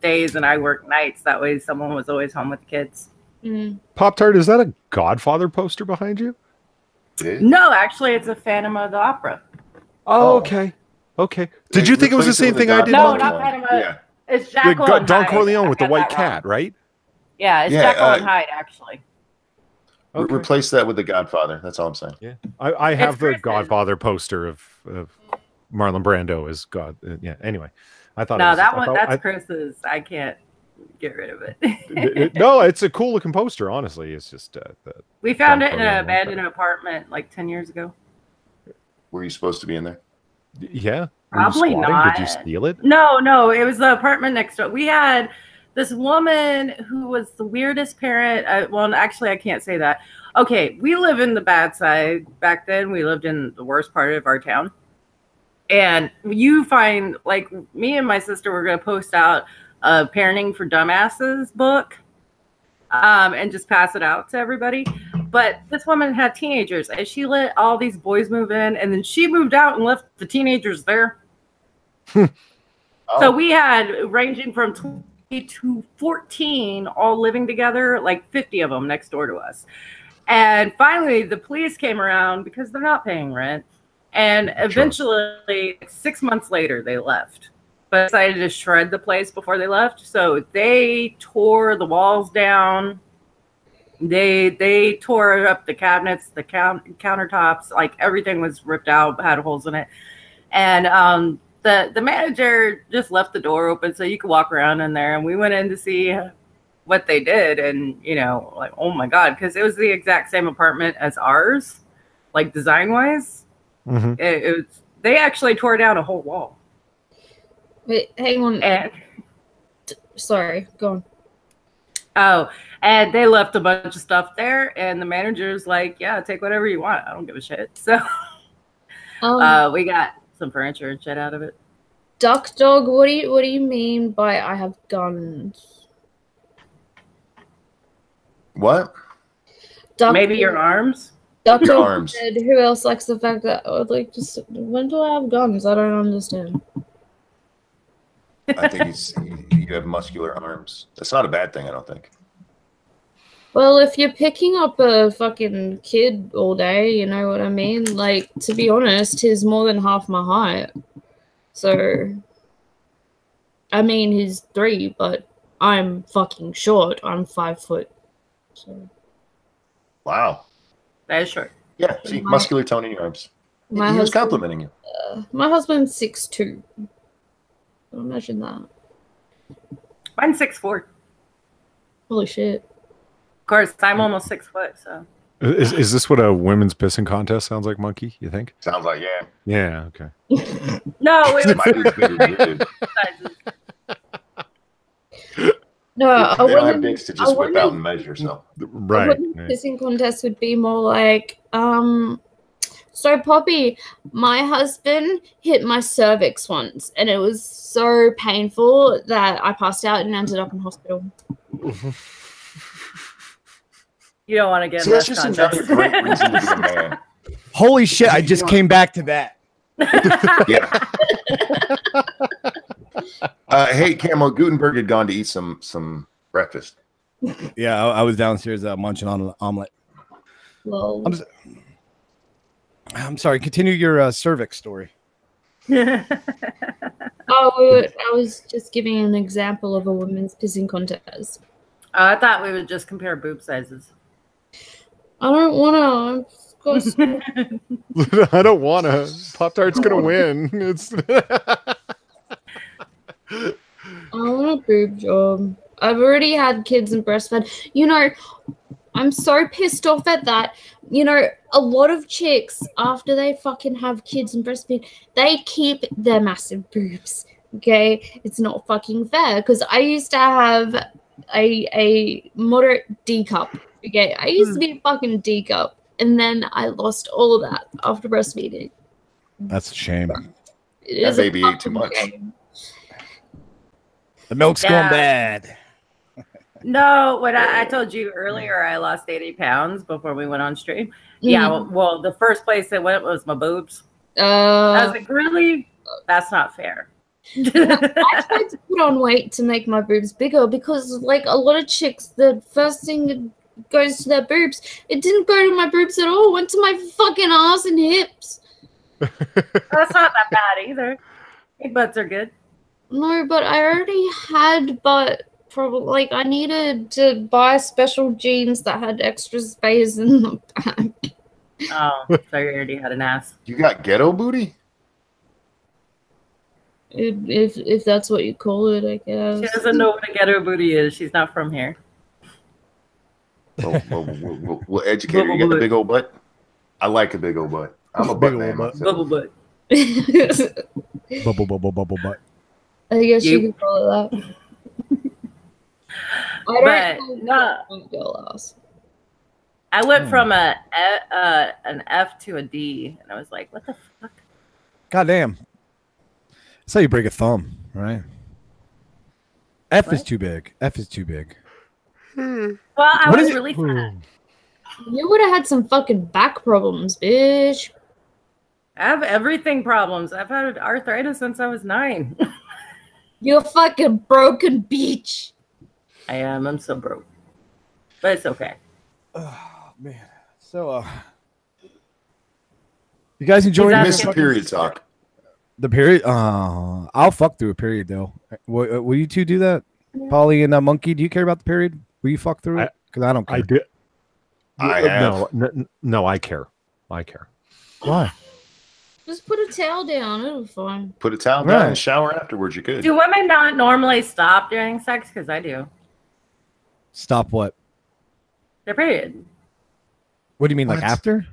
days and I work nights. That way someone was always home with the kids. Pop-Tart, is that a Godfather poster behind you? No, actually, it's a Phantom of the Opera. Oh, okay. Did you think it was the same thing I did? No, not Phantom. Yeah. It's Jekyll and Don Hyde. Corleone with the white cat, right? Yeah, it's Jekyll and Hyde, actually. Okay. Replace that with the Godfather. That's all I'm saying. Yeah, I have the Godfather poster of Marlon Brando as God. Yeah. Anyway, I thought. No, that's Chris's. I can't get rid of it. No, it's a cool looking poster. Honestly, it's just we found it in an abandoned apartment like 10 years ago. Were you supposed to be in there? Yeah, probably not. Did you steal it? No, it was the apartment next door. We had this woman who was the weirdest parent. Well, actually, I can't say that. Okay, we live in the bad side. Back then, we lived in the worst part of our town. And you find, like, me and my sister were going to post out a Parenting for Dumbasses book and just pass it out to everybody. But this woman had teenagers, and she let all these boys move in, and then she moved out and left the teenagers there. So we had ranging from 20 to 14 all living together, like 50 of them next door to us. And finally, the police came around because they're not paying rent. And eventually, 6 months later, they left. But decided to shred the place before they left. So they tore the walls down. They tore up the cabinets, the countertops, like everything was ripped out, had holes in it. And the manager just left the door open so you could walk around in there. And we went in to see what they did. And, like, oh my God, because it was the exact same apartment as ours, like design-wise. Mm-hmm. They actually tore down a whole wall. Wait, hang on. Sorry, go on. Oh, and they left a bunch of stuff there, and the manager's like, yeah, take whatever you want. I don't give a shit. So we got some furniture and shit out of it. Duck Dog, what do you mean by I have guns? What? Duck Maybe your arms? Duck Your Dog arms. said, who else likes the fact that like just when do I have guns? I don't understand. I think you have muscular arms. That's not a bad thing, I don't think. Well, if you're picking up a fucking kid all day, you know what I mean? Like, to be honest, he's more than half my height. So, I mean, he's 3, but I'm fucking short. I'm 5 foot. So. Wow. That is short. Yeah, see, muscular tone in your arms. He was husband- complimenting you. My husband's 6'2". Imagine that. Mine's 6'4". Holy shit. Of course, I'm almost 6 foot, so. Is this what a women's pissing contest sounds like, Monkey? You think? Sounds like, yeah. Yeah. Okay. No, it My dude's bigger than your dude. No, They don't have dicks to just whip out and measure, so. Right. A pissing contest would be more like, so Poppy, my husband hit my cervix once, and it was so painful that I passed out and ended up in hospital. You don't want to get See, in that's this just contest. another great reason to be a man. Holy shit! I just came back to that. Yeah. Hey, Camo, Gutenberg had gone to eat some breakfast. Yeah, I was downstairs munching on an omelet. Lol. I'm sorry. Continue your cervix story. I was just giving an example of a women's pissing contest. I thought we would just compare boob sizes. I don't want to. I don't want to. Pop-Tart's gonna win. It's. I want a boob job. I've already had kids and breastfed. You know, I'm so pissed off at that. You know, a lot of chicks, after they fucking have kids and breastfeed, they keep their massive boobs. Okay? It's not fucking fair. Because I used to have a moderate D cup. Okay? I used to be a fucking D cup. And then I lost all of that after breastfeeding. That's a shame. That baby ate too much. The milk's going bad. No, what I told you earlier, I lost 80 pounds before we went on stream. Yeah, well, the first place it went was my boobs. I was like, really? That's not fair. I tried to put on weight to make my boobs bigger because, like, a lot of chicks, the first thing that goes to their boobs. It didn't go to my boobs at all. It went to my fucking ass and hips. That's not that bad either. Big butts are good. No, but I already had butt. Probably, like, I needed to buy special jeans that had extra space in the back. Oh, so you already had an ass. You got ghetto booty? If that's what you call it, I guess. She doesn't know what a ghetto booty is. She's not from here. We'll educate her. You got the big old butt? I like a big old butt. I'm a butt man. Bubble butt. Bubble butt. I guess you can call it that. But no, I went from an F to a D, and I was like, "What the fuck?" God damn! That's how you break a thumb, right? F is too big. F is too big. Well, I was really fat. You would have had some fucking back problems, bitch. I have everything problems. I've had arthritis since I was 9. You're fucking broken, bitch. I am. I'm so broke. But it's okay. Oh, man. So, you guys enjoying this period talk? The period? I'll fuck through a period, though. Will you two do that? Polly and Monkey, do you care about the period? Will you fuck through it? Because I don't care. I do. I have. No, I care. I care. Why? Just put a towel down. It'll be fine. Put a towel down and shower afterwards. You could. Do women not normally stop during sex? Because I do. Stop what? Their period. What do you mean, like after?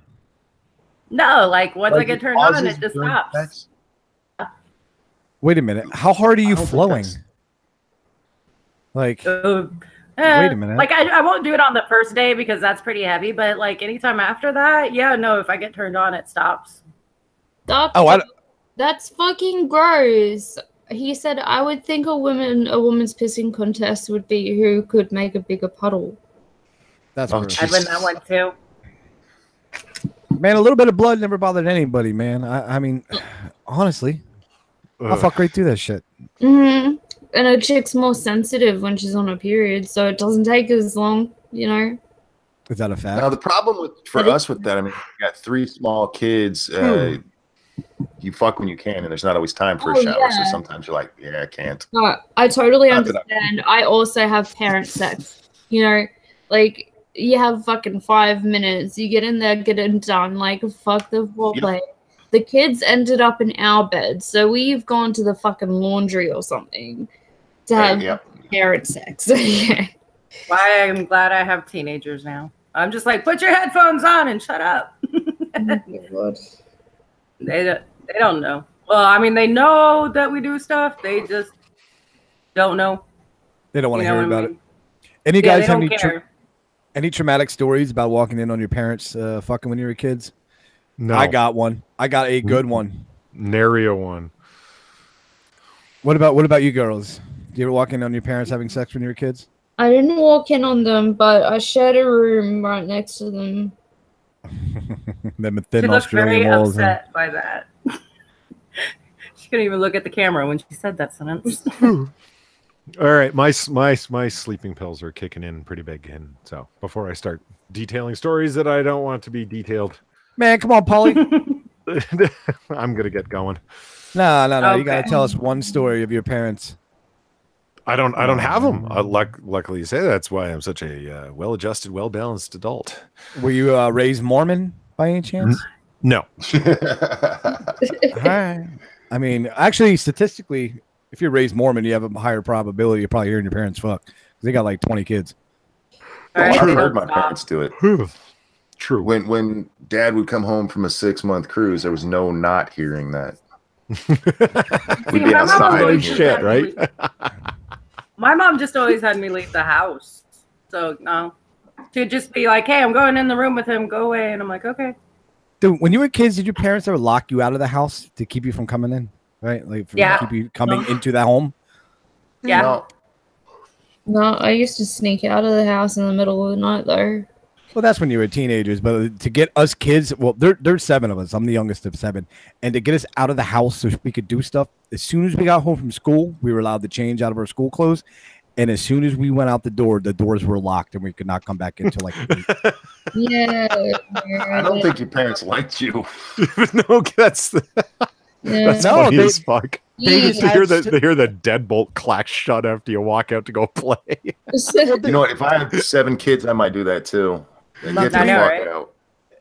No, like once I get turned on, it just stops. Wait a minute. How hard are you flowing? Like, wait a minute. Like I won't do it on the first day because that's pretty heavy. But like anytime after that, yeah, no. If I get turned on, it stops. Stop. Oh, that's fucking gross. he said, I would think a woman's pissing contest would be who could make a bigger puddle. That's I'd win that one too. Man, a little bit of blood never bothered anybody, man. I mean, honestly, I'll fuck right through that shit. Mm-hmm. And a chick's more sensitive when she's on her period, so it doesn't take as long, you know. Is that a fact? Now the problem for us with that, I mean, we got 3 small kids. You fuck when you can, and there's not always time for a shower. Yeah. So sometimes you're like, yeah, I can't. No, I totally Not that understand. I also have parent sex. You know, like you have fucking 5 minutes. You get in there, get it done. Like fuck the foreplay. The kids ended up in our bed, so we've gone to the fucking laundry or something to have parent sex. Yeah. Why I'm glad I have teenagers now. I'm just like, put your headphones on and shut up. They don't know. Well, I mean, they know that we do stuff. They just don't know. They don't want to hear about it. Any Yeah, guys they have don't any traumatic stories about walking in on your parents fucking when you were kids? No. I got one. I got a good one. Nary a one. What about you girls? Do you ever walk in on your parents having sex when you were kids? I didn't walk in on them, but I shared a room right next to them. Them She thin looked Australian very walls. upset by that. She couldn't even look at the camera when she said that sentence. All right, my sleeping pills are kicking in pretty big, and so before I start detailing stories that I don't want to be detailed, man, come on, Paulie. I'm gonna get going. No. Okay. You gotta tell us one story of your parents. I don't have them. Luckily, you say that's why I'm such a well-adjusted, well-balanced adult. Were you raised Mormon by any chance? No. All right. I mean, actually, statistically, if you're raised Mormon, you have a higher probability of probably hearing your parents fuck. They got like 20 kids. Right, I've they heard don't my stop. parents do it. True. When Dad would come home from a 6-month cruise, there was no not hearing that. We'd be my mom outside. always and hear Shit, that. right? My mom just always had me leave the house. So, no. She'd just be like, hey, I'm going in the room with him. Go away. And I'm like, okay. Dude, when you were kids, did your parents ever lock you out of the house to keep you from coming in? Right? Like, keep you coming into the home? Yeah. No. No, I used to sneak out of the house in the middle of the night, though. Well, that's when you were teenagers. But to get us kids, well, there's 7 of us. I'm the youngest of 7. And to get us out of the house so we could do stuff, as soon as we got home from school, we were allowed to change out of our school clothes. And as soon as we went out the doors were locked and we could not come back until like 8. Yeah. I don't think your parents liked you. No, that's Yeah. funny they- as fuck. They just To hear had the deadbolt clack shut after you walk out to go play. You know what? If I had 7 kids, I might do that too. And get the I know, fuck right? out.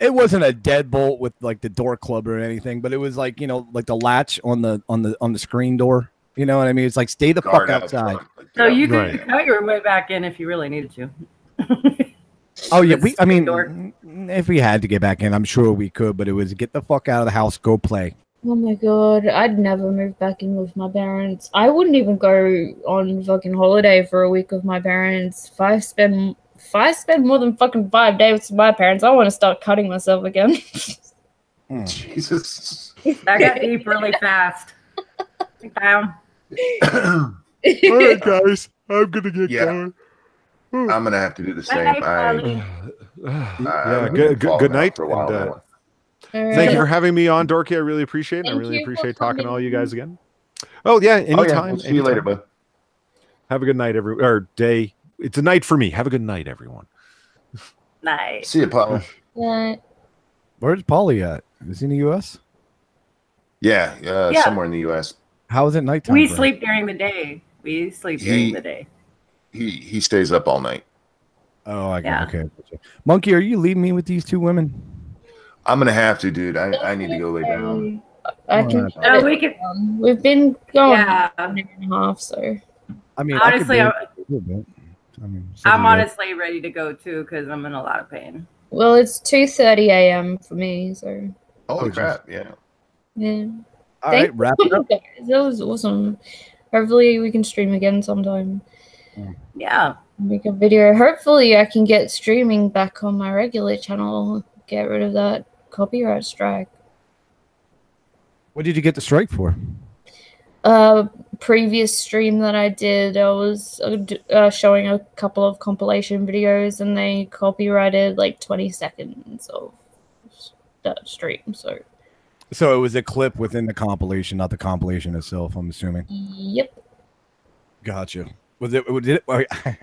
It wasn't a deadbolt with like the door club or anything, but it was like, like the latch on the screen door. You know what I mean? It's like stay the Guard fuck out outside. front. Like, So yeah. you could Right. cut your way back in if you really needed to. Oh yeah, With I mean, door. if we had to get back in, I'm sure we could, but it was get the fuck out of the house, go play. Oh my god, I'd never move back in with my parents. I wouldn't even go on fucking holiday for a week with my parents. If I spend more than fucking 5 days with my parents, I want to start cutting myself again. Jesus. That got deep really fast. Down. All right, guys, I'm gonna get Yeah. going. I'm gonna have to do the same. Bye, I, Polly. Yeah, I've good been falling night. out for a while and, now. thank you for having me on, Dorky. I really appreciate it. I Thank really you for appreciate talking to all you coming. guys again. Oh yeah, Oh yeah, anytime. we'll see you later, anytime. bud. Have a good night, or day. It's a night for me. Have a good night, everyone. Nice. See you, Paul. Yeah. Where's Paulie at? Is he in the U.S.? Yeah, Yeah. somewhere in the U.S. How is it nighttime? We for him? sleep during the day. We sleep during the day. He stays up all night. Oh, I Yeah. got okay. Monkey, are you leaving me with these 2 women? I'm gonna have to, dude. I need to go lay down. I can. No, we could. We've been going Yeah. an hour and a half, so. I mean, Honestly, I mean, I'm honestly ready to go too because I'm in a lot of pain. Well, it's 2:30 a.m. for me, so. Holy crap! Yeah. Yeah. All Thank right, wrap you, it up. guys. That was awesome. Hopefully, we can stream again sometime. Yeah. Make a video. Hopefully, I can get streaming back on my regular channel. Get rid of that copyright strike. What did you get the strike for? previous stream that I did, I was showing a couple of compilation videos, and they copyrighted like 20 seconds of that stream. So it was a clip within the compilation, not the compilation itself, I'm assuming. Yep. Gotcha. Was it?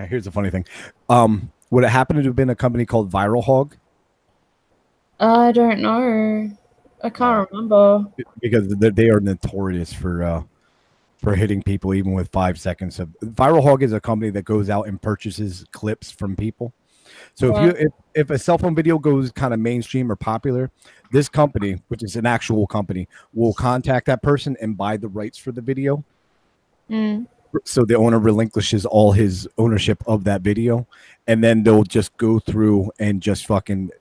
Here's the funny thing. Would it happen to have been a company called Viral Hog? I don't know. I can't remember. Because they are notorious for hitting people even with 5 seconds of. Viral Hog is a company that goes out and purchases clips from people. So if a cell phone video goes kind of mainstream or popular, this company, which is an actual company, will contact that person and buy the rights for the video. So the owner relinquishes all his ownership of that video, and then they'll just go through and just fucking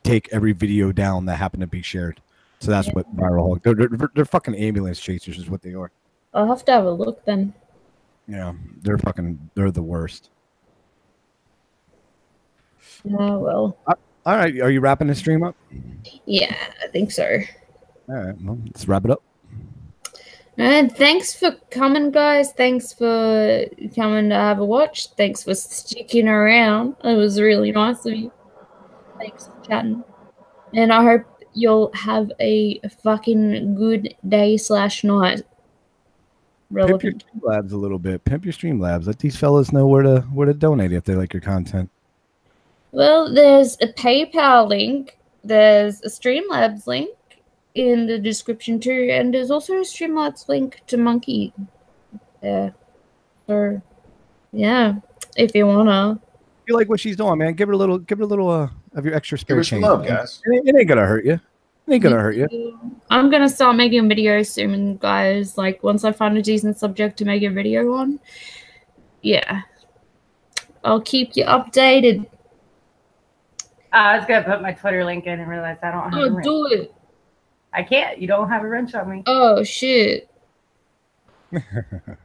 take every video down that happened to be shared. So that's what Viral Hog. They're fucking ambulance chasers is what they are. I'll have to have a look then. Yeah, they're the worst. Oh well. All right, are you wrapping the stream up? Yeah, I think so. All right, well, let's wrap it up. And thanks for coming, guys. Thanks for coming to have a watch. Thanks for sticking around. It was really nice of you. Thanks for chatting. And I hope you'll have a fucking good day / night. Pimp your Streamlabs a little bit. Pimp your Streamlabs. Let these fellas know where to donate if they like your content. Well, there's a PayPal link. There's a Streamlabs link in the description too, and there's also a Streamlabs link to Monkey there. So yeah, if you wanna. If you like what she's doing, man, give her a little of your extra spare change. Love, guys. It ain't gonna hurt you. It ain't gonna hurt you. I'm gonna start making videos soon, guys. Like once I find a decent subject to make a video on. Yeah. I'll keep you updated. I was gonna put my Twitter link in and realized I don't have a wrench. Do it. I can't. You don't have a wrench on me. Oh shit. Because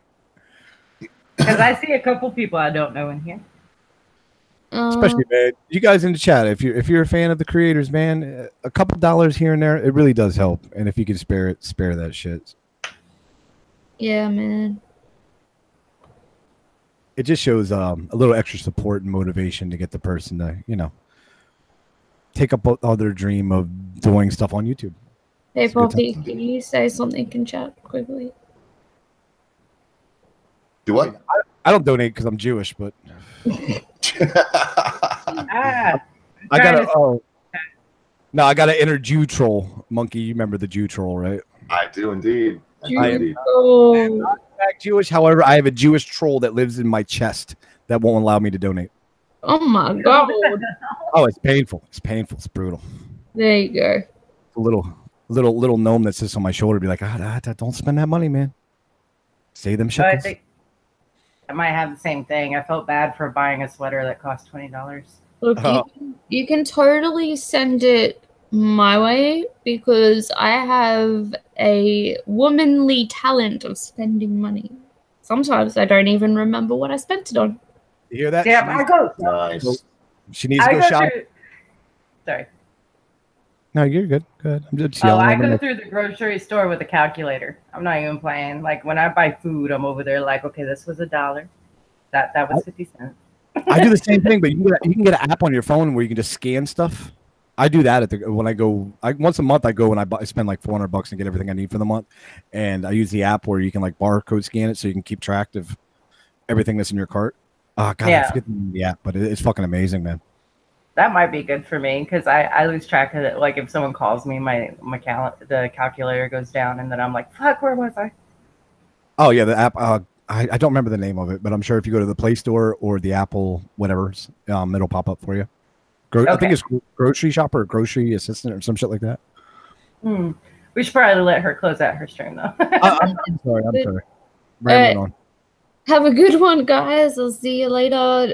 I see a couple people I don't know in here. Especially, man, you guys in the chat. If you're a fan of the creators, man, a couple dollars here and there, it really does help. And if you can spare it, spare that shit. Yeah, man. It just shows a little extra support and motivation to get the person to, take up their dream of doing stuff on YouTube. Hey, Poppy, can you say something in chat quickly? Do what? I don't donate because I'm Jewish, but I gotta enter Jew troll. Monkey, you remember the Jew troll, right? I do indeed. I am not Jewish. However, I have a Jewish troll that lives in my chest that won't allow me to donate. Oh my god! Oh, it's painful. It's painful. It's brutal. There you go. A little gnome that sits on my shoulder, be like, don't spend that money, man. Save them shekels. I think I might have the same thing. I felt bad for buying a sweater that cost $20. Look, you can totally send it my way because I have a womanly talent of spending money. Sometimes I don't even remember what I spent it on. You hear that? Yeah, I go. Nice. She needs to go shop. Sorry. No, you're good. Good. I'm just yelling. I go through the grocery store with a calculator. I'm not even playing. Like when I buy food, I'm over there like, okay, this was $1. That was 50 cents. I do the same thing, but you can get an app on your phone where you can just scan stuff. I do that when I go. Once a month I go and I spend like $400 and get everything I need for the month, and I use the app where you can like barcode scan it so you can keep track of everything that's in your cart. Oh god, I forget the app, but it's fucking amazing, man. That might be good for me because I lose track of it. Like if someone calls me, the calculator goes down, and then I'm like, fuck, where was I? Oh yeah, the app. I don't remember the name of it, but I'm sure if you go to the Play Store or the Apple whatever, it'll pop up for you. I think it's Grocery Shopper or Grocery Assistant or some shit like that. We should probably let her close out her stream though. I'm sorry. Rambling on. Have a good one, guys. I'll see you later.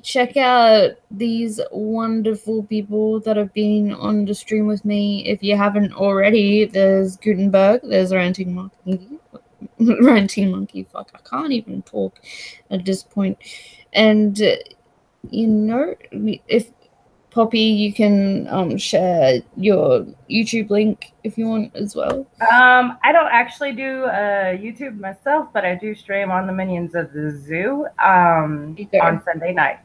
Check out these wonderful people that have been on the stream with me. If you haven't already, there's Gutenberg, there's Ranting Monkey. Fuck, I can't even talk at this point. And, if Poppy, you can share your YouTube link if you want as well. I don't actually do YouTube myself, but I do stream on the Minions of the Zoo on Sunday nights.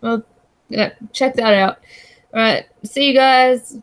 Well, yeah, check that out. All right, see you guys.